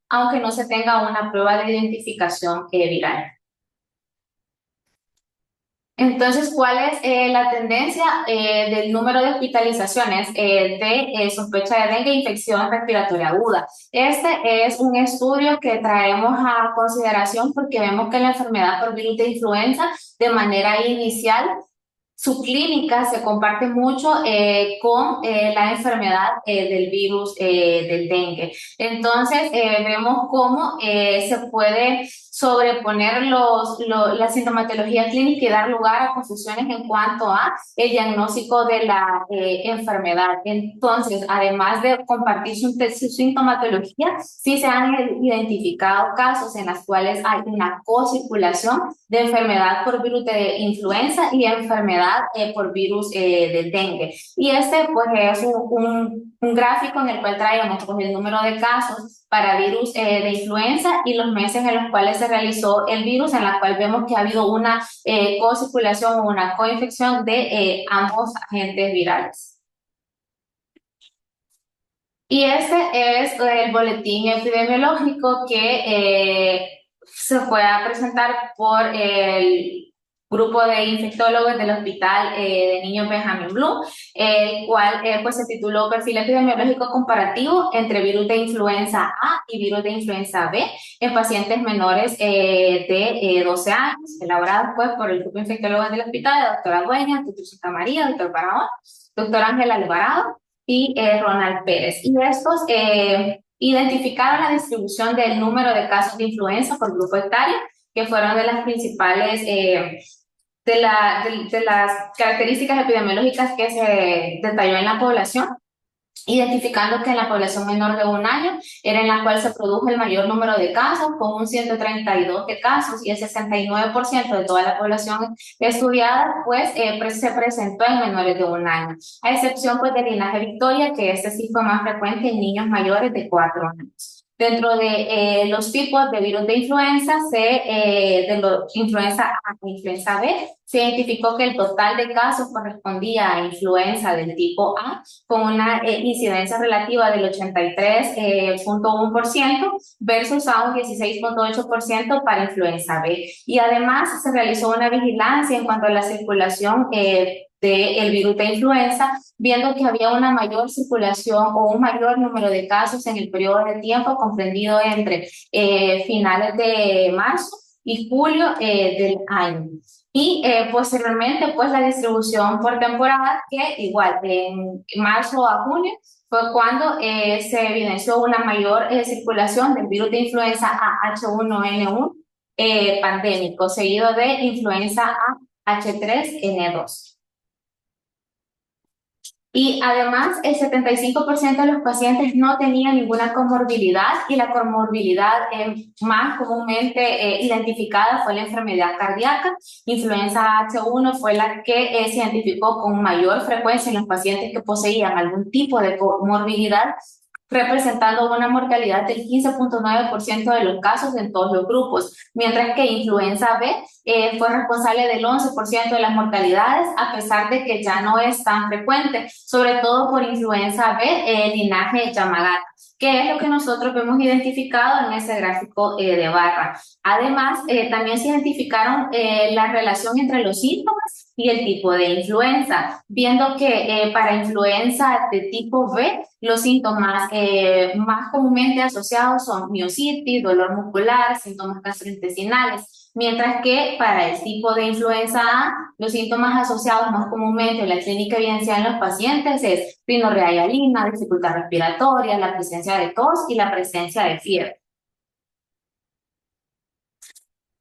aunque no se tenga una prueba de identificación viral. Entonces, ¿cuál es la tendencia del número de hospitalizaciones de sospecha de dengue e infección respiratoria aguda? Este es un estudio que traemos a consideración porque vemos que la enfermedad por virus de influenza de manera inicial su clínica se comparte mucho con la enfermedad del virus del dengue. Entonces, vemos cómo se puede sobreponer la sintomatología clínica y dar lugar a confusiones en cuanto a el diagnóstico de la enfermedad. Entonces, además de compartir su sintomatología, sí se han identificado casos en los cuales hay una cocirculación de enfermedad por virus de influenza y enfermedad por virus del dengue. Y este pues es un gráfico en el cual traemos pues, el número de casos para virus de influenza y los meses en los cuales se realizó el virus, en la cual vemos que ha habido una co-circulación o una coinfección de ambos agentes virales. Y este es el boletín epidemiológico que se fue a presentar por el grupo de infectólogos del Hospital de Niños Benjamin Bloom, el cual pues se tituló Perfil epidemiológico comparativo entre virus de influenza A y virus de influenza B en pacientes menores de 12 años, elaborado pues por el grupo de infectólogos del hospital, la doctora Dueña, doctor Santa María, doctor Barahona, doctor Ángel Alvarado y Ronald Pérez. Y estos identificaron la distribución del número de casos de influenza por grupo etario, que fueron de las principales de las características epidemiológicas que se detalló en la población. identificando que en la población menor de 1 año era en la cual se produjo el mayor número de casos, con un 132 de casos, y el 69% de toda la población estudiada pues se presentó en menores de 1 año, a excepción pues del linaje Victoria, que este sí fue más frecuente en niños mayores de 4 años. Dentro de los tipos de virus de influenza, influenza A e influenza B, se identificó que el total de casos correspondía a influenza del tipo A, con una incidencia relativa del 83,1% versus a un 16,8% para influenza B. Y además se realizó una vigilancia en cuanto a la circulación del virus de influenza, viendo que había una mayor circulación o un mayor número de casos en el periodo de tiempo comprendido entre finales de marzo y julio del año. Y posteriormente, pues la distribución por temporada, que igual en marzo a junio fue cuando se evidenció una mayor circulación del virus de influenza A H1N1 pandémico, seguido de influenza A H3N2. Y además, el 75% de los pacientes no tenían ninguna comorbilidad, y la comorbilidad más comúnmente identificada fue la enfermedad cardíaca. Influenza H1 fue la que se identificó con mayor frecuencia en los pacientes que poseían algún tipo de comorbilidad, representando una mortalidad del 15,9% de los casos en todos los grupos, mientras que influenza B fue responsable del 11% de las mortalidades, a pesar de que ya no es tan frecuente, sobre todo por influenza B, linaje Yamagata, que es lo que nosotros vemos identificado en ese gráfico de barra. Además, también se identificaron la relación entre los síntomas y el tipo de influenza, viendo que para influenza de tipo B, los síntomas más comúnmente asociados son miositis, dolor muscular, síntomas gastrointestinales, mientras que para el tipo de influenza A, los síntomas asociados más comúnmente en la clínica evidenciada en los pacientes es rinorrea hialina, dificultad respiratoria, la presencia de tos y la presencia de fiebre.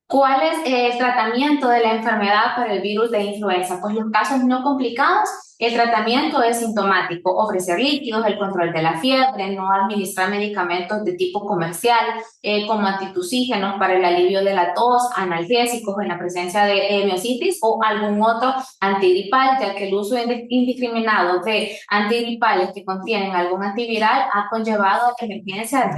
¿Cuál es el tratamiento de la enfermedad para el virus de influenza? Pues los casos no complicados, el tratamiento es sintomático: ofrecer líquidos, el control de la fiebre, no administrar medicamentos de tipo comercial como antitusígenos para el alivio de la tos, analgésicos en la presencia de miositis o algún otro antigripal, ya que el uso indiscriminado de antigripales que contienen algún antiviral ha conllevado a la emergencia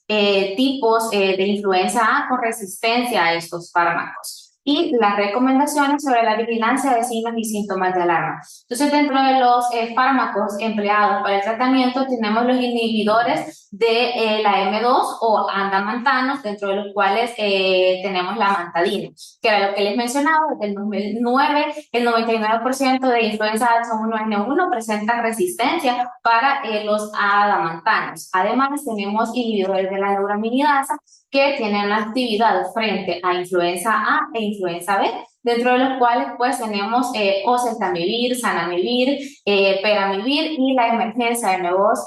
de tipos de influenza A con resistencia a estos fármacos. Y las recomendaciones sobre la vigilancia de signos y síntomas de alarma. Entonces, dentro de los fármacos empleados para el tratamiento tenemos los inhibidores de la M2 o andamantanos, dentro de los cuales tenemos la amantadina, que era lo que les mencionaba. Desde el 2009, el 99% de influenza H1N1 presenta resistencia para los adamantanos. Además, tenemos inhibidores de la neuraminidasa, que tienen actividad frente a influenza A e influenza B, dentro de los cuales pues tenemos oseltamivir, zanamivir, peramivir, y la emergencia de nuevos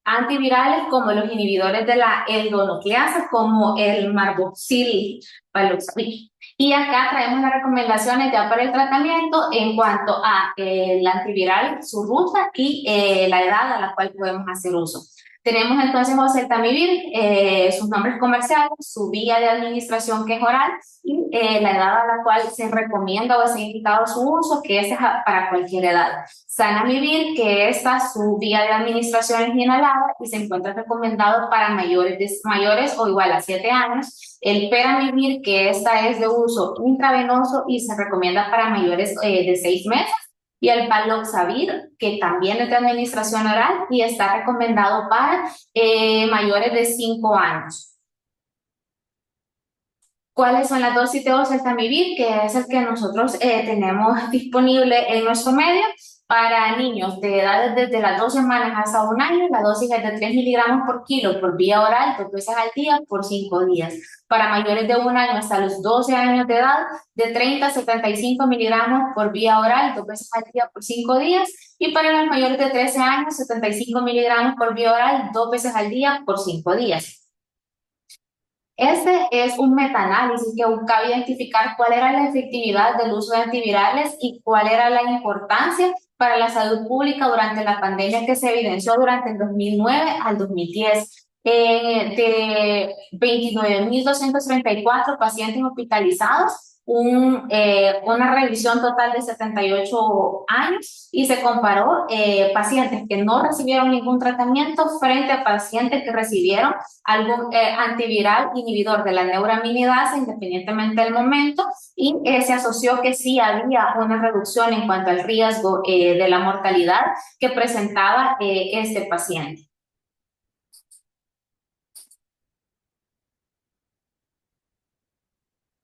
antivirales como los inhibidores de la endonucleasa, como el marboxil paloxavir. Y acá traemos las recomendaciones ya para el tratamiento en cuanto a el antiviral, su ruta y la edad a la cual podemos hacer uso. Tenemos entonces oseltamivir, sus nombres comerciales, su vía de administración, que es oral, y la edad a la cual se recomienda o es indicado su uso, que es para cualquier edad. Zanamivir, que esta su vía de administración es inhalada y se encuentra recomendado para mayores o igual a 7 años. El peramivir, que esta es de uso intravenoso y se recomienda para mayores de 6 meses. Y el paloxavir, que también es de administración oral y está recomendado para mayores de 5 años. ¿Cuáles son las dosis de oseltamivir? Que es el que nosotros tenemos disponible en nuestro medio. Para niños de edades desde las 2 semanas hasta 1 año, la dosis es de 3 miligramos por kilo por vía oral, 2 veces al día por 5 días. Para mayores de 1 año hasta los 12 años de edad, de 30 a 75 miligramos por vía oral, 2 veces al día por 5 días. Y para los mayores de 13 años, 75 miligramos por vía oral, 2 veces al día por 5 días. Este es un metaanálisis que buscaba identificar cuál era la efectividad del uso de antivirales y cuál era la importancia para la salud pública durante la pandemia que se evidenció durante el 2009 al 2010. De 29.234 pacientes hospitalizados, una revisión total de 78 años y se comparó pacientes que no recibieron ningún tratamiento frente a pacientes que recibieron algún antiviral inhibidor de la neuraminidasa independientemente del momento y se asoció que sí había una reducción en cuanto al riesgo de la mortalidad que presentaba este paciente.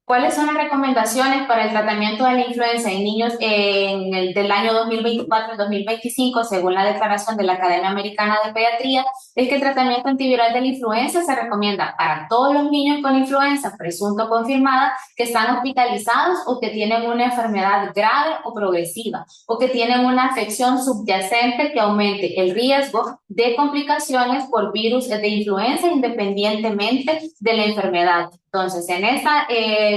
¿Cuáles son las recomendaciones para el tratamiento de la influenza en niños del año 2024 al 2025, según la declaración de la Academia Americana de Pediatría? Es que el tratamiento antiviral de la influenza se recomienda para todos los niños con influenza presunto confirmada que están hospitalizados o que tienen una enfermedad grave o progresiva o que tienen una afección subyacente que aumente el riesgo de complicaciones por virus de influenza independientemente de la enfermedad. Entonces, en estos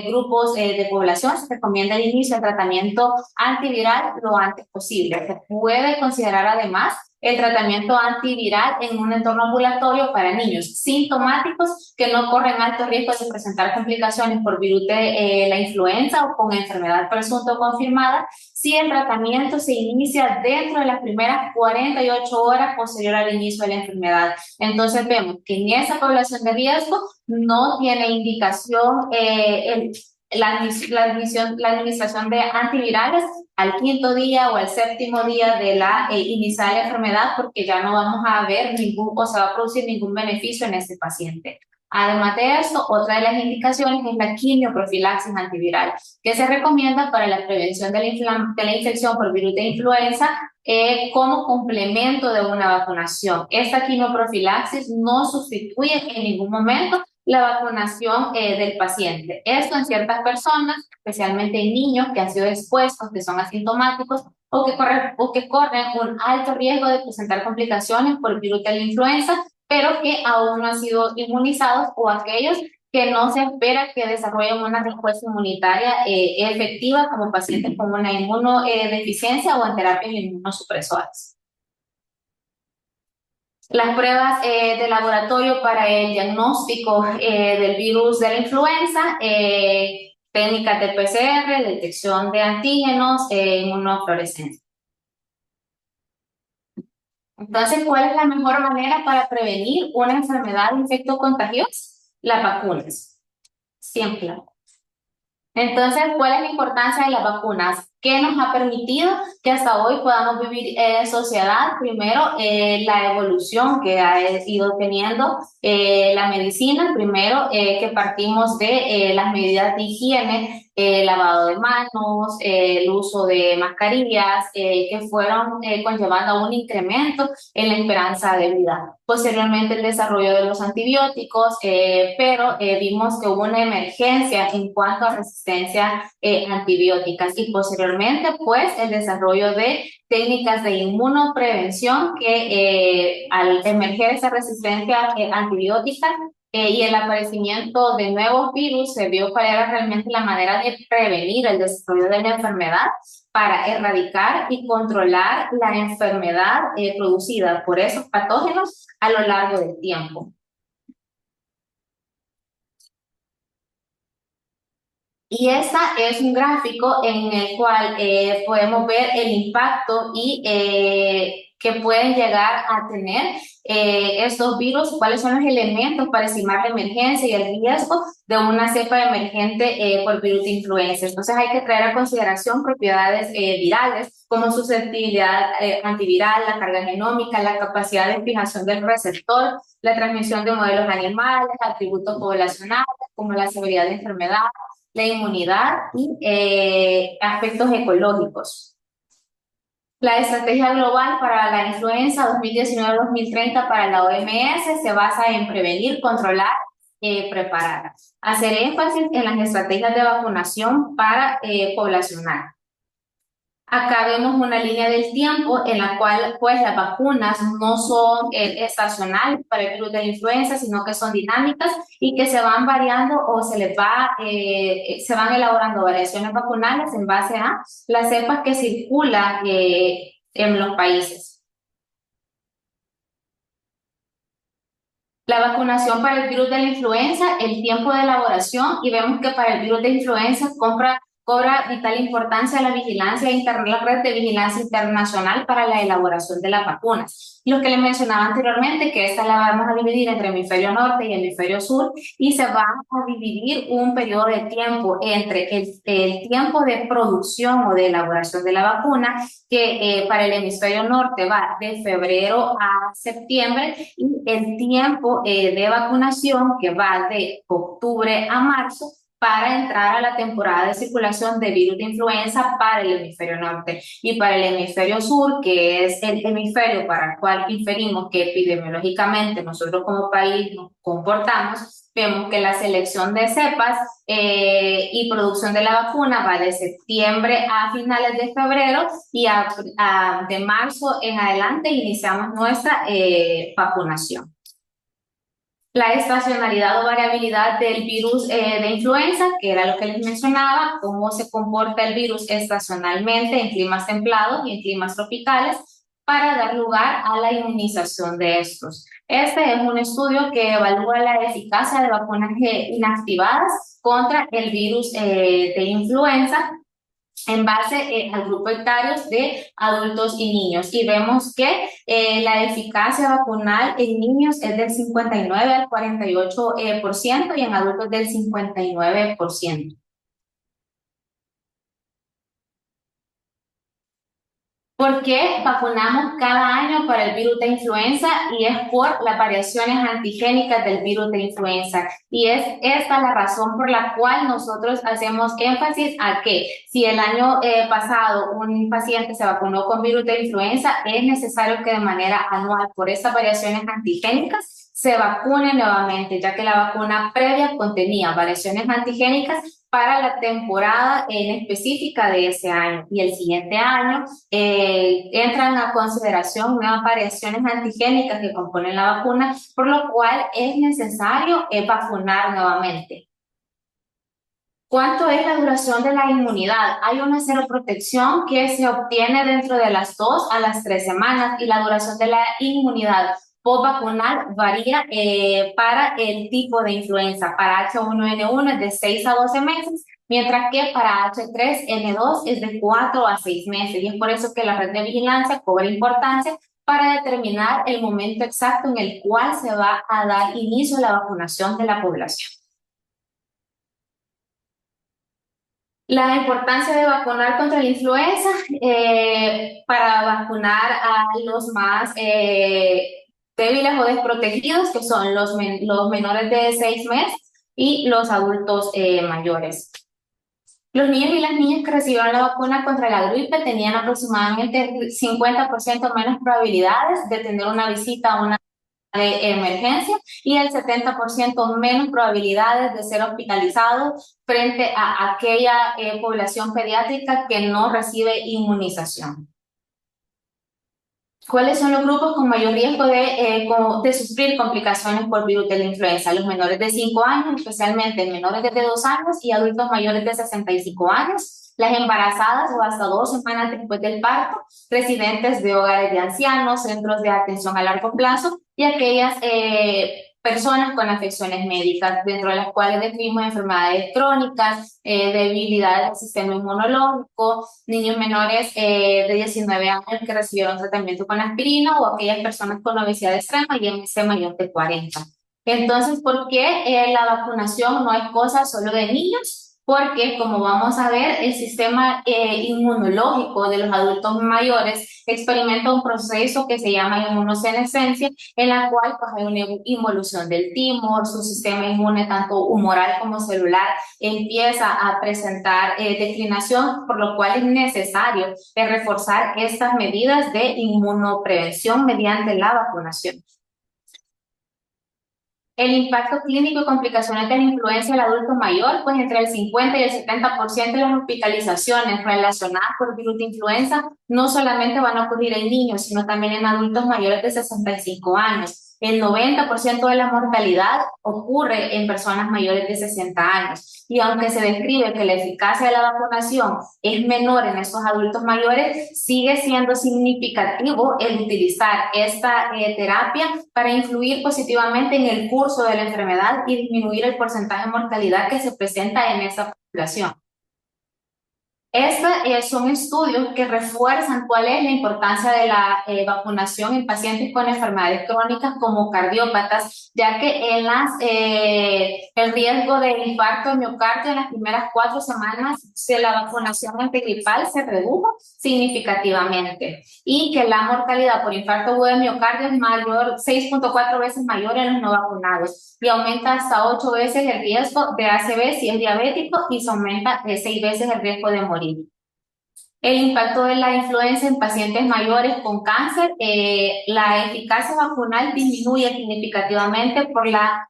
grupos de población se recomienda el inicio del tratamiento antiviral lo antes posible. Se puede considerar además el tratamiento antiviral en un entorno ambulatorio para niños sintomáticos que no corren alto riesgo de presentar complicaciones por virus de la influenza o con enfermedad presunto confirmada si el tratamiento se inicia dentro de las primeras 48 horas posterior al inicio de la enfermedad. Entonces vemos que en esa población de riesgo no tiene indicación la administración de antivirales al 5.º día o al 7.º día de la inicial enfermedad porque ya no vamos a ver o se va a producir ningún beneficio en este paciente. Además de esto, otra de las indicaciones es la quimioprofilaxis antiviral, que se recomienda para la prevención de la infección por virus de influenza como complemento de una vacunación. Esta quimioprofilaxis no sustituye en ningún momento la vacunación del paciente. Esto en ciertas personas, especialmente en niños que han sido expuestos, que son asintomáticos o que corren un alto riesgo de presentar complicaciones por virus de la influenza, pero que aún no han sido inmunizados o aquellos que no se espera que desarrollen una respuesta inmunitaria efectiva como pacientes con una inmunodeficiencia o en terapias inmunosupresoras. Las pruebas de laboratorio para el diagnóstico del virus de la influenza, técnicas de PCR, detección de antígenos, inmunofluorescencia. Entonces, ¿cuál es la mejor manera para prevenir una enfermedad infectocontagiosa? Las vacunas. Siempre. Entonces, ¿cuál es la importancia de las vacunas? ¿Qué nos ha permitido que hasta hoy podamos vivir en sociedad? Primero, la evolución que ha ido teniendo la medicina. Primero, que partimos de las medidas de higiene, lavado de manos, el uso de mascarillas, que fueron conllevando a un incremento en la esperanza de vida. Posteriormente, el desarrollo de los antibióticos, pero vimos que hubo una emergencia en cuanto a resistencia antibióticas y posteriormente, pues, el desarrollo de técnicas de inmunoprevención que al emerger esa resistencia antibiótica y el aparecimiento de nuevos virus se vio cuál era realmente la manera de prevenir el desarrollo de la enfermedad para erradicar y controlar la enfermedad producida por esos patógenos a lo largo del tiempo. Y esta es un gráfico en el cual podemos ver el impacto y que pueden llegar a tener estos virus, cuáles son los elementos para estimar la emergencia y el riesgo de una cepa emergente por virus de influenza. Entonces hay que traer a consideración propiedades virales como susceptibilidad antiviral, la carga genómica, la capacidad de fijación del receptor, la transmisión de modelos animales, atributos poblacionales como la severidad de enfermedad, la inmunidad y aspectos ecológicos. La estrategia global para la influenza 2019-2030 para la OMS se basa en prevenir, controlar, preparar. Hacer énfasis en las estrategias de vacunación para poblacional. Acá vemos una línea del tiempo en la cual pues las vacunas no son estacionales para el virus de la influenza, sino que son dinámicas y que se van variando o se van elaborando variaciones vacunales en base a las cepas que circulan en los países. La vacunación para el virus de la influenza, el tiempo de elaboración, y vemos que para el virus de influenza cobra vital importancia la vigilancia la red de vigilancia internacional para la elaboración de las vacunas. Lo que les mencionaba anteriormente, que esta la vamos a dividir entre hemisferio norte y hemisferio sur, y se va a dividir un periodo de tiempo entre el tiempo de producción o de elaboración de la vacuna, que para el hemisferio norte va de febrero a septiembre, y el tiempo de vacunación que va de octubre a marzo, para entrar a la temporada de circulación de virus de influenza para el hemisferio norte. Y para el hemisferio sur, que es el hemisferio para el cual inferimos que epidemiológicamente nosotros como país nos comportamos, vemos que la selección de cepas y producción de la vacuna va de septiembre a finales de febrero, y de marzo en adelante iniciamos nuestra vacunación. La estacionalidad o variabilidad del virus de influenza, que era lo que les mencionaba, cómo se comporta el virus estacionalmente en climas templados y en climas tropicales, para dar lugar a la inmunización de estos. Este es un estudio que evalúa la eficacia de vacunas inactivadas contra el virus de influenza en base al grupo etario de adultos y niños, y vemos que la eficacia vacunal en niños es del 59 al 48% y en adultos del 59%. ¿Por qué vacunamos cada año para el virus de influenza? Y es por las variaciones antigénicas del virus de influenza. Y es esta la razón por la cual nosotros hacemos énfasis a que si el año pasado un paciente se vacunó con virus de influenza, es necesario que de manera anual, por estas variaciones antigénicas, se vacune nuevamente, ya que la vacuna previa contenía variaciones antigénicas para la temporada en específica de ese año, y el siguiente año entran a consideración nuevas variaciones antigénicas que componen la vacuna, por lo cual es necesario vacunar nuevamente. ¿Cuánto es la duración de la inmunidad? Hay una seroprotección que se obtiene dentro de las 2 a las 3 semanas, y la duración de la inmunidad postvacunal varía para el tipo de influenza. Para H1N1 es de 6 a 12 meses, mientras que para H3N2 es de 4 a 6 meses. Y es por eso que la red de vigilancia cobra importancia para determinar el momento exacto en el cual se va a dar inicio a la vacunación de la población. La importancia de vacunar contra la influenza, para vacunar a los más débiles o desprotegidos, que son los menores de 6 meses y los adultos mayores. Los niños y las niñas que recibieron la vacuna contra la gripe tenían aproximadamente 50% menos probabilidades de tener una visita a una de emergencia, y el 70% menos probabilidades de ser hospitalizado frente a aquella población pediátrica que no recibe inmunización. ¿Cuáles son los grupos con mayor riesgo de sufrir complicaciones por virus de la influenza? Los menores de 5 años, especialmente menores de 2 años, y adultos mayores de 65 años, las embarazadas o hasta 2 semanas después del parto, residentes de hogares de ancianos, centros de atención a largo plazo, y aquellas personas con afecciones médicas, dentro de las cuales describimos enfermedades crónicas, debilidades del sistema inmunológico, niños menores de 19 años que recibieron tratamiento con aspirina, o aquellas personas con obesidad extrema y IMC mayor de 40. Entonces, ¿por qué la vacunación no es cosa solo de niños? Porque, como vamos a ver, el sistema inmunológico de los adultos mayores experimenta un proceso que se llama inmunosenescencia, en la cual pues, hay una involución del timo, su sistema inmune, tanto humoral como celular, empieza a presentar declinación, por lo cual es necesario reforzar estas medidas de inmunoprevención mediante la vacunación. El impacto clínico y complicaciones de la influenza del adulto mayor, pues entre el 50 y el 70% de las hospitalizaciones relacionadas por virus de influenza no solamente van a ocurrir en niños, sino también en adultos mayores de 65 años. el 90% de la mortalidad ocurre en personas mayores de 60 años. Y aunque se describe que la eficacia de la vacunación es menor en estos adultos mayores, sigue siendo significativo el utilizar esta terapia para influir positivamente en el curso de la enfermedad y disminuir el porcentaje de mortalidad que se presenta en esa población. Estos son estudios que refuerzan cuál es la importancia de la vacunación en pacientes con enfermedades crónicas como cardiópatas, ya que el riesgo de infarto de miocardio en las primeras 4 semanas de la vacunación antigripal se redujo significativamente y que la mortalidad por infarto agudo de miocardio es mayor, 6.4 veces mayor en los no vacunados y aumenta hasta 8 veces el riesgo de ACV si es diabético y se aumenta 6 veces el riesgo de morir. El impacto de la influenza en pacientes mayores con cáncer, la eficacia vacunal disminuye significativamente por la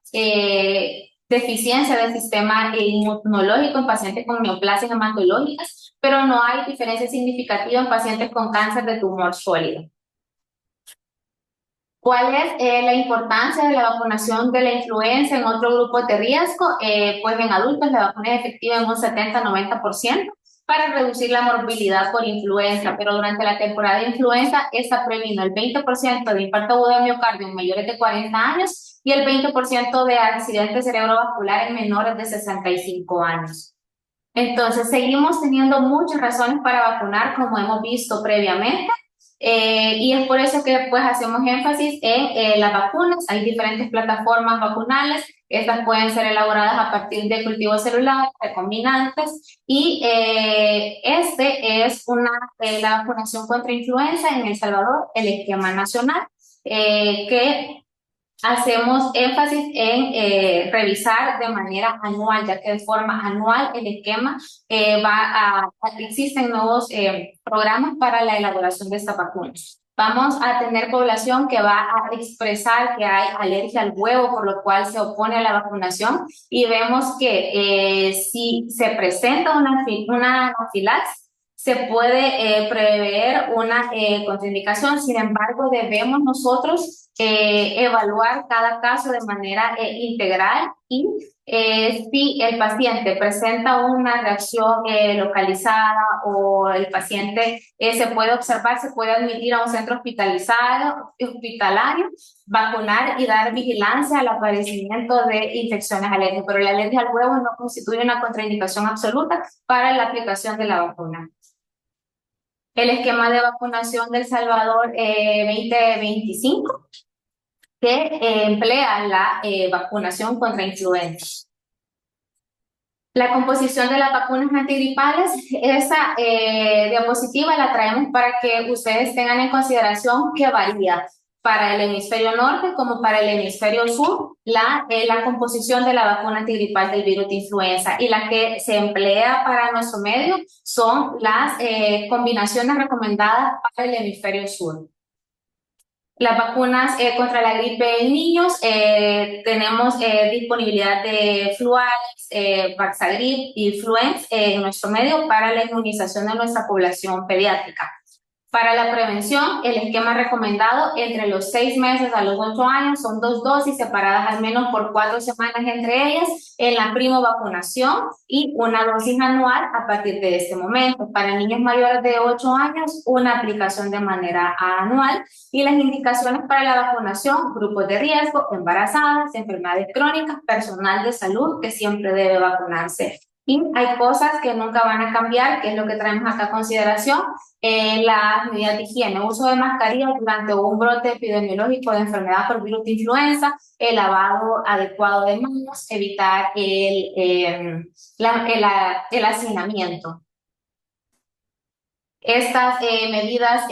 deficiencia del sistema inmunológico en pacientes con neoplasias hematológicas, pero no hay diferencia significativa en pacientes con cáncer de tumor sólido. ¿Cuál es la importancia de la vacunación de la influenza en otro grupo de riesgo? Pues en adultos la vacuna es efectiva en un 70-90% para reducir la morbilidad por influenza, pero durante la temporada de influenza esta previno el 20% de infarto agudo de miocardio en mayores de 40 años y el 20% de accidente cerebrovascular en menores de 65 años. Entonces, seguimos teniendo muchas razones para vacunar, como hemos visto previamente. Y es por eso que pues hacemos énfasis en las vacunas. Hay diferentes plataformas vacunales, estas pueden ser elaboradas a partir de cultivos celulares, recombinantes y este es la vacunación contra influenza en El Salvador, el esquema nacional que hacemos énfasis en revisar de manera anual, ya que de forma anual el esquema existen nuevos programas para la elaboración de esta vacuna. Vamos a tener población que va a expresar que hay alergia al huevo, por lo cual se opone a la vacunación y vemos que si se presenta una anafilaxis, se puede prever una contraindicación. Sin embargo, debemos nosotros evaluar cada caso de manera integral y si el paciente presenta una reacción localizada o el paciente se puede observar, se puede admitir a un centro hospitalario, vacunar y dar vigilancia al aparecimiento de infecciones alérgicas, pero la alergia al huevo no constituye una contraindicación absoluta para la aplicación de la vacuna. El esquema de vacunación del Salvador 2025 que emplea la vacunación contra influenza. La composición de las vacunas antigripales, esa diapositiva la traemos para que ustedes tengan en consideración que varía para el hemisferio norte como para el hemisferio sur la composición de la vacuna antigripal del virus de influenza, y la que se emplea para nuestro medio son las combinaciones recomendadas para el hemisferio sur. Las vacunas contra la gripe en niños, tenemos disponibilidad de Fluarix, Vaxagrip y Fluenz en nuestro medio para la inmunización de nuestra población pediátrica. Para la prevención, el esquema recomendado entre los 6 meses a los 8 años son 2 dosis separadas al menos por 4 semanas entre ellas en la primovacunación y una dosis anual a partir de este momento. Para niños mayores de 8 años, una aplicación de manera anual, y las indicaciones para la vacunación: grupos de riesgo, embarazadas, enfermedades crónicas, personal de salud que siempre debe vacunarse. Y hay cosas que nunca van a cambiar, que es lo que traemos acá a consideración: las medidas de higiene, uso de mascarilla durante un brote epidemiológico de enfermedad por virus de influenza, el lavado adecuado de manos, evitar el hacinamiento. Estas medidas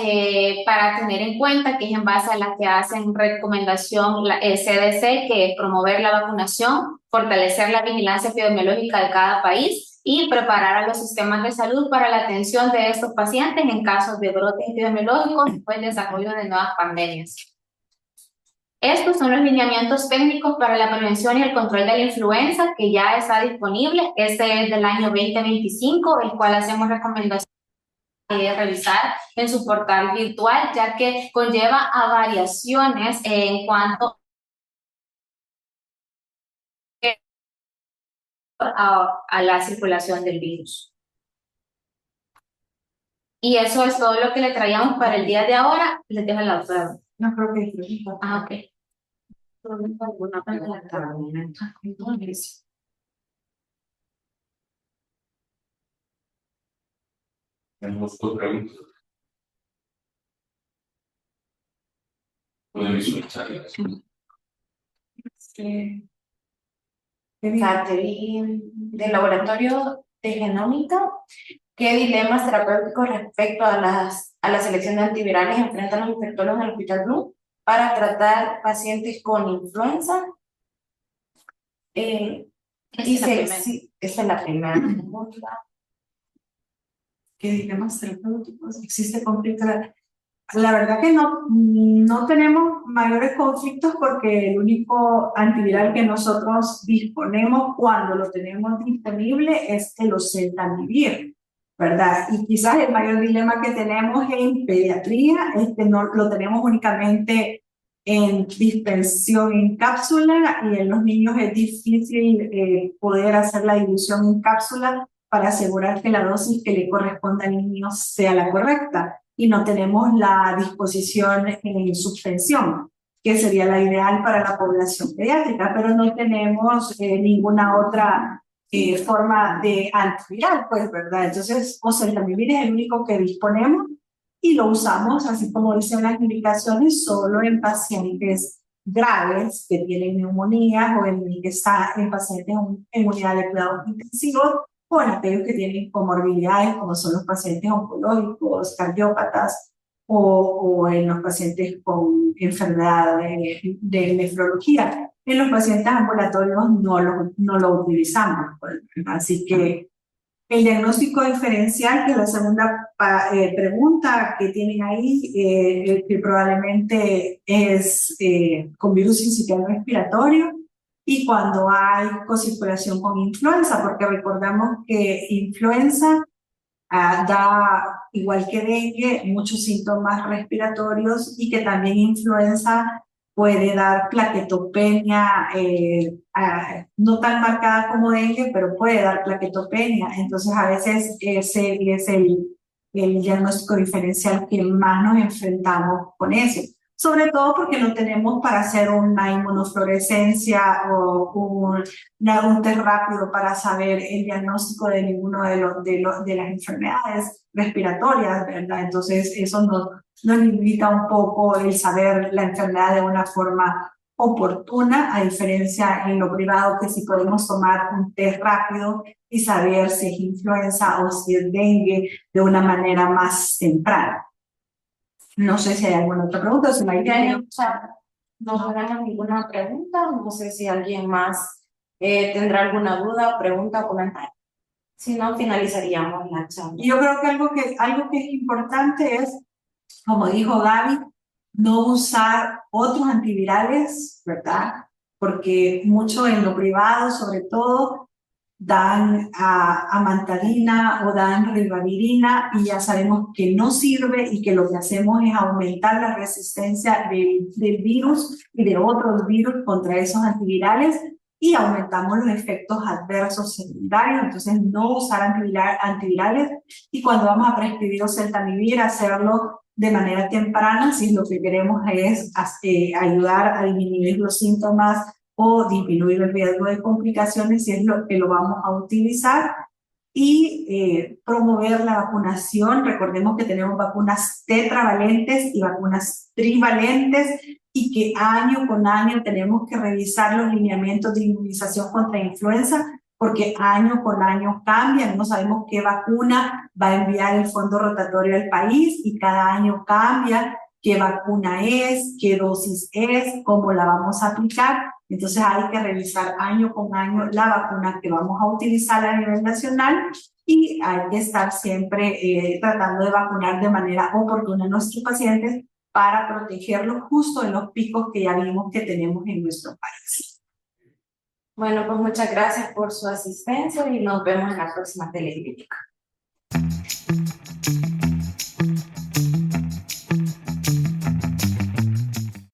para tener en cuenta, que es en base a las que hacen recomendación el CDC, que es promover la vacunación, fortalecer la vigilancia epidemiológica de cada país y preparar a los sistemas de salud para la atención de estos pacientes en casos de brotes epidemiológicos o el desarrollo de nuevas pandemias. Estos son los lineamientos técnicos para la prevención y el control de la influenza, que ya está disponible. Este es del año 2025, el cual hacemos recomendaciones revisar en su portal virtual, ya que conlleva a variaciones en cuanto a la circulación del virus. Y eso es todo lo que le traíamos para el día de ahora. Les dejo la doctora. No creo que hay preguntas. Ah, ok. ¿Alguna pregunta? Tenemos dos preguntas. Pueden visualizarlas. Catherine, del laboratorio de genómica, ¿qué dilemas terapéuticos respecto a la selección de antivirales enfrentan los infectólogos en el Hospital Bloom para tratar pacientes con influenza? Esta es la primera pregunta. ¿Qué dilemas terapéuticos? ¿Existe conflicto? La verdad que no tenemos mayores conflictos porque el único antiviral que nosotros disponemos cuando lo tenemos disponible es el oseltamivir, ¿verdad? Y quizás el mayor dilema que tenemos en pediatría es que no lo tenemos únicamente en dispensión en cápsula y en los niños es difícil poder hacer la dilución en cápsula para asegurar que la dosis que le corresponda al niño sea la correcta. Y no tenemos la disposición en suspensión, que sería la ideal para la población pediátrica, pero no tenemos ninguna otra forma de antiviral, pues, ¿verdad? Entonces, oseltamivir es el único que disponemos y lo usamos, así como dicen las indicaciones, solo en pacientes graves que tienen neumonía o en que está en pacientes en unidad de cuidados intensivos o en aquellos que tienen comorbilidades como son los pacientes oncológicos, cardiópatas o en los pacientes con enfermedad de nefrología. En los pacientes ambulatorios no lo utilizamos, pues, así que el diagnóstico diferencial, que es la segunda pregunta que tienen ahí, que probablemente es con virus incipiente respiratorio y cuando hay cocirculación con influenza, porque recordamos que influenza da, igual que dengue, muchos síntomas respiratorios y que también influenza puede dar plaquetopenia, no tan marcada como dengue, pero puede dar plaquetopenia. Entonces, a veces ese es el diagnóstico diferencial que más nos enfrentamos con eso. Sobre todo porque no tenemos para hacer una inmunofluorescencia o un test rápido para saber el diagnóstico de ninguno de las enfermedades respiratorias, ¿verdad? Entonces, eso nos limita un poco el saber la enfermedad de una forma oportuna, a diferencia en lo privado que sí podemos tomar un test rápido y saber si es influenza o si es dengue de una manera más temprana. No sé si hay alguna otra pregunta. Si No tenemos ninguna pregunta. No sé si alguien más tendrá alguna duda, pregunta o comentario. Si no, finalizaríamos la charla. Yo creo que algo que es importante es, como dijo Gaby, no usar otros antivirales, ¿verdad? Porque mucho en lo privado, sobre todo, dan amantadina o dan ribavirina y ya sabemos que no sirve y que lo que hacemos es aumentar la resistencia del virus y de otros virus contra esos antivirales y aumentamos los efectos adversos secundarios. Entonces, no usar antivirales y cuando vamos a prescribir oseltamivir, hacerlo de manera temprana si lo que queremos es ayudar a disminuir los síntomas o disminuir el riesgo de complicaciones si es lo que lo vamos a utilizar y promover la vacunación. Recordemos que tenemos vacunas tetravalentes y vacunas trivalentes y que año con año tenemos que revisar los lineamientos de inmunización contra influenza porque año con año cambian, no sabemos qué vacuna va a enviar el fondo rotatorio al país y cada año cambia qué vacuna es, qué dosis es, cómo la vamos a aplicar. Entonces hay que revisar año con año la vacuna que vamos a utilizar a nivel nacional y hay que estar siempre tratando de vacunar de manera oportuna a nuestros pacientes para protegerlos justo en los picos que ya vimos que tenemos en nuestro país. Bueno, pues muchas gracias por su asistencia y nos vemos en la próxima teleclínica.